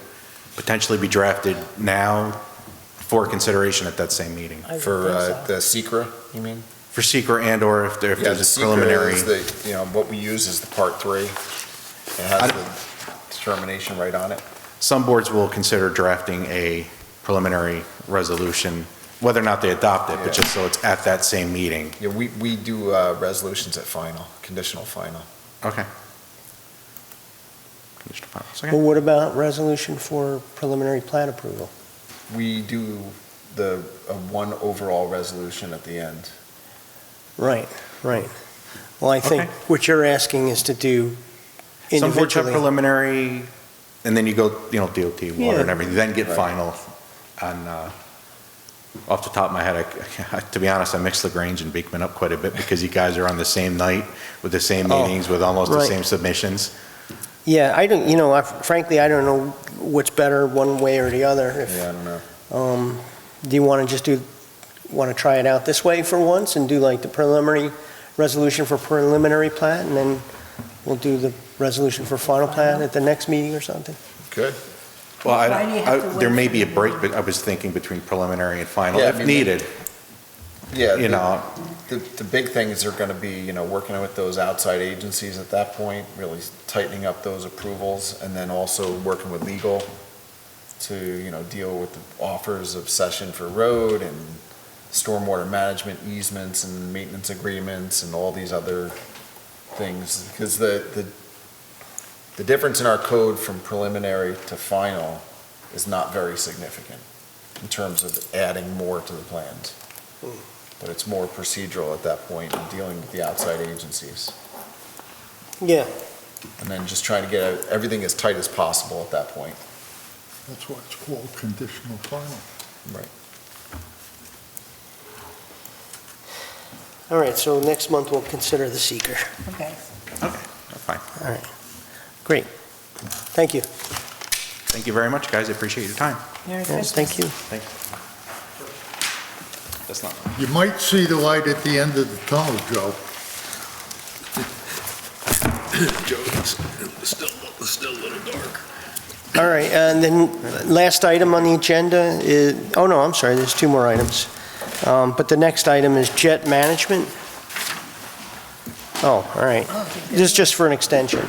potentially be drafted now for consideration at that same meeting? For the secra, you mean? For secret and/or if Yeah, there's the a secret preliminary. is what we use is the Part 3. It has the determination right on it. Some boards will consider drafting a preliminary resolution, whether or not they adopt it, but Yeah. just so it's at that same meeting. Yeah, we do resolutions at final, conditional final. Okay. Well, what about resolution for preliminary plat approval? We do one overall resolution at the end. Right, right. Well, I think Okay. what you're asking is to do Some boards have individually. preliminary, and then you go, DOT, water and Yeah. everything, then get Right. final on, off the top of my head, to be honest, I mix LaGrange and Beekman up quite a bit because you guys are on the same night with the same Oh, meetings with almost the right. same submissions. Yeah, I don't, frankly, I don't know what's better one way or the other. If, Yeah, I don't know. Do you want to just want to try it out this way for once and do like the preliminary resolution for preliminary plat, and then we'll do the resolution for final plat at the next meeting or something? Good. Well, Why do you have to there wait may for be a the- break, but I was thinking between preliminary and final, Yeah, I if mean, needed, Yeah. you know. The big things are going to be, working with those outside agencies at that point, really tightening up those approvals, and then also working with legal to, deal with the offers of cession for road and stormwater management easements and maintenance agreements and all these other things. Because the difference in our code from preliminary to final is not very significant in terms of adding more to the plans. But it's more procedural at that point in dealing with the outside agencies. Yeah, And then just trying to get everything as tight as possible at that point. That's why it's called conditional final. Right. All right, so next month we'll consider the seeker. Okay. Okay, that's fine. All right, great. Thank you. Thank you very much, guys. I appreciate your time. Merry Yes, Christmas. thank you. Thank you. That's not. You might see the light at the end of the tunnel, Joe. Joe, it's still a little dark. All right, and then last item on the agenda is, oh no, I'm sorry, there's two more items. But the next item is jet management. Oh, all right. This is just for an extension.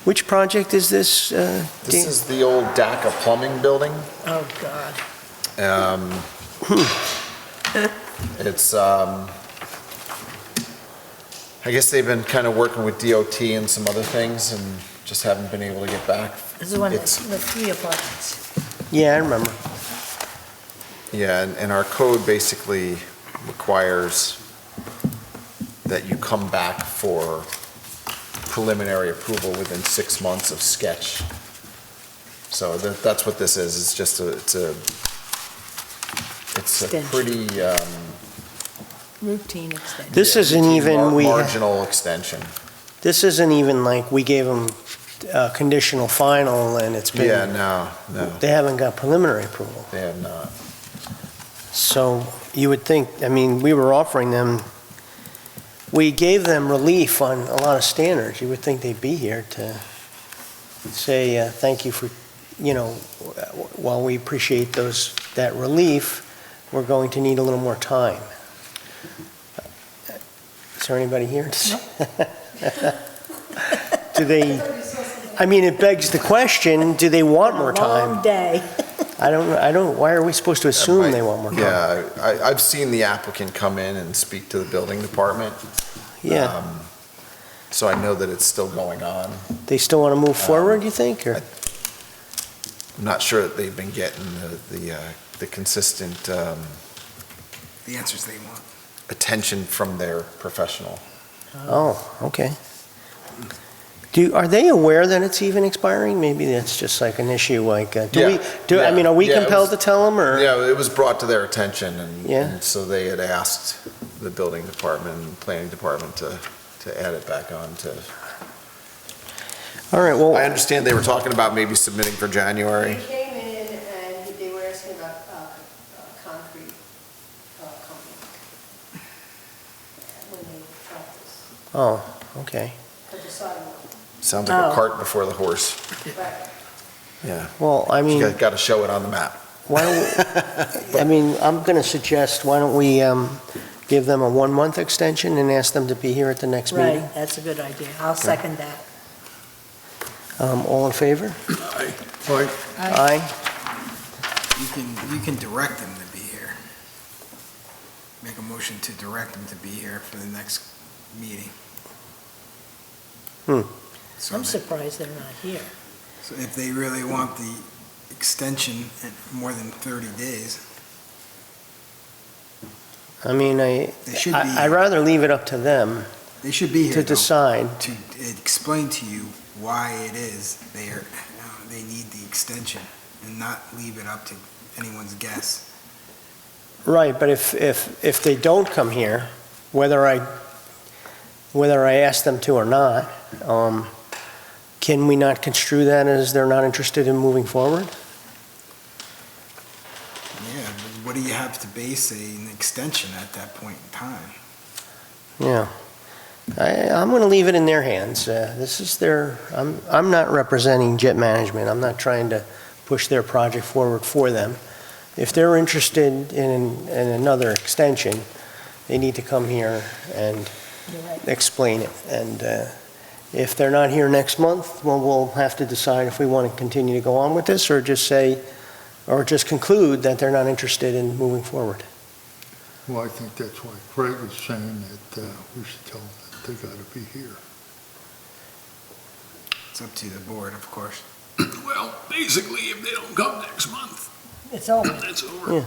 Which project is this? This Dan? is the old DACA plumbing building. Oh, God. It's, I guess they've been kind of working with DOT and some other things and just haven't been able to get back. This is one It's- with 3 apartments. Yeah, I remember. Yeah, and our code basically requires that you come back for preliminary approval within 6 months of sketch. So that's what this is. It's just it's a Extension. pretty Routine extension. This isn't even, marginal extension. this isn't even like we gave them a conditional final and it's Yeah, been, no, they haven't got preliminary approval. they have not. So you would think, I mean, we were offering them, we gave them relief on a lot of standards. You would think they'd be here to say, thank you for, while we appreciate that relief, we're going to need a little more time. Is there anybody here? Do they, I mean, it begs the question, do they want more time? Long day. I don't, why are we supposed to assume they want more time? Yeah, I've seen the applicant come in and speak to the building department. Yeah, So I know that it's still going on. they still want to move forward, you think, or? I'm not sure that they've been getting the consistent The answers they want. attention from their professional. Oh, okay. Are they aware that it's even expiring? Maybe that's just like an issue, like, I mean, are we Yeah, it compelled to was- tell them, or? Yeah, it was brought to their attention, Yeah. and so they had asked the building department and planning department to add it back on to. All right, well, I understand they were talking about maybe submitting for January. They came in and they were asking about concrete company when they brought this oh, okay. for the sidewalk. Sounds like Oh. a cart before the horse. Right. Yeah, Well, I mean, you got to show it on the map. why don't, I mean, I'm going to suggest, why don't we give them a 1-month extension and ask them to be here at the next meeting? Right, that's a good idea. I'll second that. All in favor? Right, Aye. You can direct them to be here. Make a motion to direct them to be here for the next meeting. So I'm that- surprised they're not here. So if they really want the extension at more than 30 days, I mean, they should be, I'd rather leave it up to them they should be here to though, decide. to explain to you why it is they need the extension and not leave it up to anyone's guess. Right, but if they don't come here, whether I ask them to or not, can we not construe that as they're not interested in moving forward? Yeah, but what do you have to base an extension at that point in time? Yeah. I'm going to leave it in their hands. This is I'm not representing Jet Management. I'm not trying to push their project forward for them. If they're interested in another extension, they need to come here and You're right. explain it. And if they're not here next month, well, we'll have to decide if we want to continue to go on with this or just conclude that they're not interested in moving forward. well, I think that's why Craig was saying that we should tell them that they got to be here. It's up to the board, of course. Well, basically, if they don't come next month, It's over. it's over.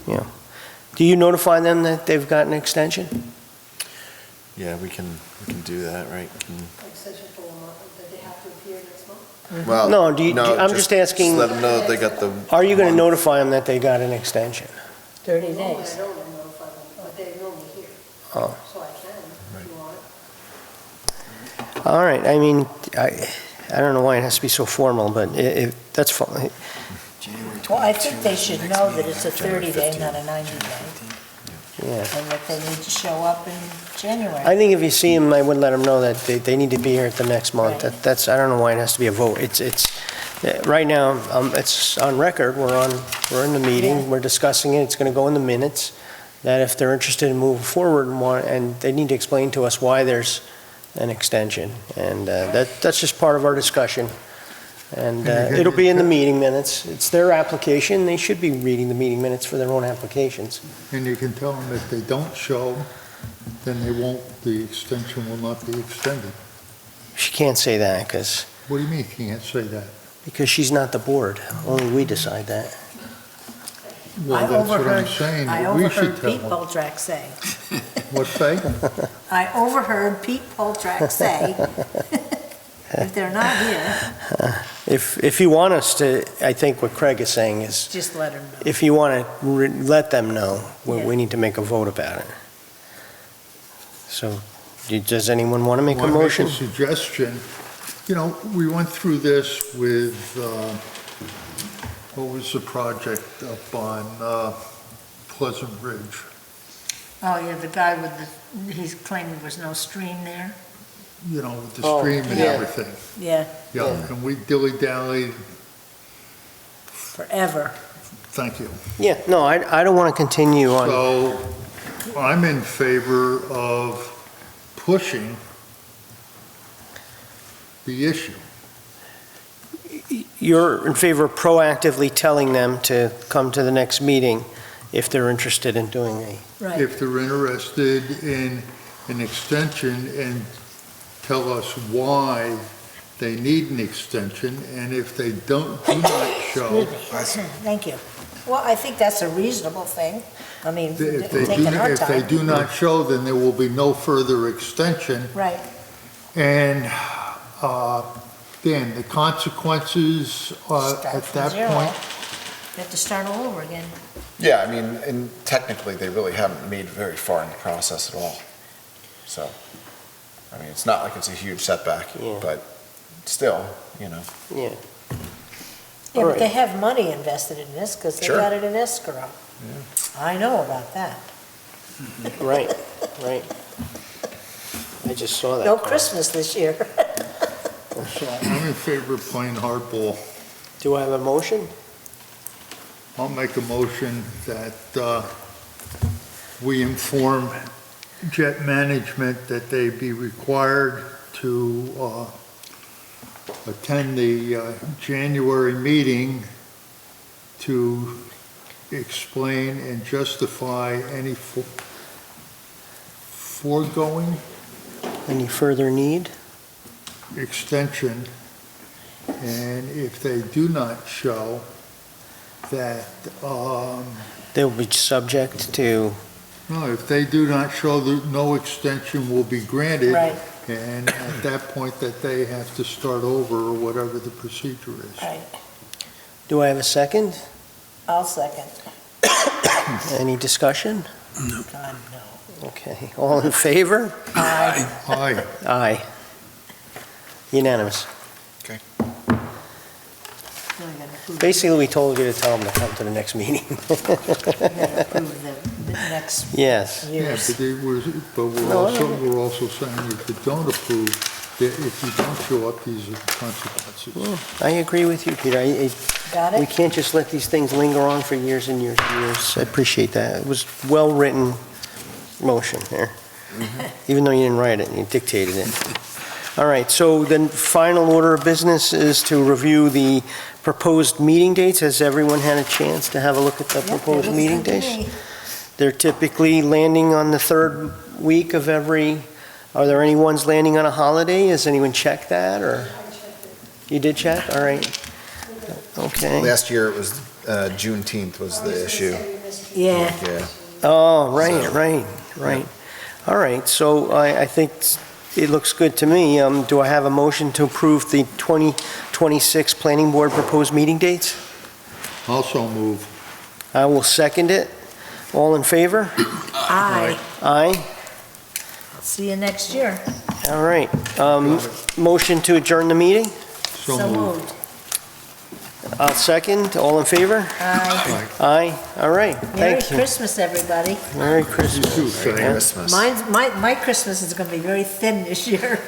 Yeah. Do you notify them that they've got an extension? Yeah, we can do that, right? Extension for a month, that they have to appear next month? Well, No, I'm just asking, let them know that they got the. are you going to notify them that they got an extension? 30 days. I don't notify them. Oh, So I can, if you want. all right, I mean, I don't know why it has to be so formal, but that's fine. Well, I think they should know that it's a 30-day, not a 90-day, Yeah. and that they need to show up in January. I think if you see them, I would let them know that they need to be here at the next month. Right. That's, I don't know why it has to be a vote. Right now, it's on record, we're in the meeting, Yeah. we're discussing it, it's gonna go in the minutes, that if they're interested in moving forward and they need to explain to us why there's an extension. And that's just part of our discussion. And it'll be in the meeting minutes. It's their application, they should be reading the meeting minutes for their own applications. And you can tell them if they don't show, then the extension will not be extended. She can't say that, What do you mean you can't say that? because she's not the board. Only we decide that. Well, that's what I'm saying. I We should overheard tell Pete them. Poltrak say, What say? I overheard Pete Poltrak say, if they're not here, If you want us to, I think what Craig is saying is, just let them know. if you want to let them know, Yeah. we need to make a vote about it. So, does anyone want to make a Want to motion? make a suggestion? You know, we went through this with, what was the project up on Pleasant Ridge? Oh, yeah, the guy with he's claiming there was no stream there? You know, with the Oh, stream and yeah. everything. Yeah, Yeah, and we dilly-dallied, forever. thank you. Yeah, no, I don't want to continue on. So I'm in favor of pushing the issue. You're in favor of proactively telling them to come to the next meeting if they're interested in doing Right. If they're interested in an extension, and tell us why they need an extension, and if they do not show, Thank you. Well, I think that's a reasonable thing. I mean, taking our if they time. do not show, then there will be no further extension. Right, And then the consequences Start at from that zero. point, you have to start all over again. Yeah, I mean, and technically, they really haven't made very far in the process at all. So, I mean, it's not like it's a huge setback, Yeah. but still, you know. Yeah. Yeah, All but they right. have money invested in this because they Sure. got it in escrow. I know about that. Right, right. I just saw that. No Christmas this year. so I'm in favor of playing hardball. Do I have a motion? I'll make a motion that we inform Jet Management that they be required to attend the January meeting to explain and justify any foregoing Any further need? extension, and if they do not show, that, They'll be subject to, no, if they do not show that no extension will be granted, Right, and at that point that they have to start over or whatever the procedure is. right. do I have a second? I'll second. Any discussion? God, no. Okay, all in favor? Aye. Aye. Aye. Unanimous. Okay. Now I gotta approve- Basically, we told you to tell them to come to the next meeting. I gotta approve the next Yes. Yeah, year's. but we're No, we're also saying if you don't approve, that if you don't show up, these are the consequences. I agree with you, Peter. Got We it? can't just let these things linger on for years and years and years. I appreciate that. It was well-written motion there. Even though you didn't write it, you dictated it. All right, so then final order of business is to review the proposed meeting dates. Has everyone had a chance to have a look at the Yep, proposed it looks meeting good to dates? me. They're typically landing on the third week of every, are there any ones landing on a holiday? Has anyone checked that, or? You did check? All right. Okay. Last year, it was Juneteenth was the issue. Yeah, Yeah. Oh, right. All right, so I think it looks good to me. Do I have a motion to approve the 2026 Planning Board proposed meeting dates? Also move. I will second it. All in favor? aye. Aye. See you next year. All right. Motion to adjourn the meeting? So moved. I'll second. All in favor? Aye. Aye. All right. Merry Thank you. Christmas, everybody. Merry Christmas. Merry Christmas. My Christmas is gonna be very thin this year.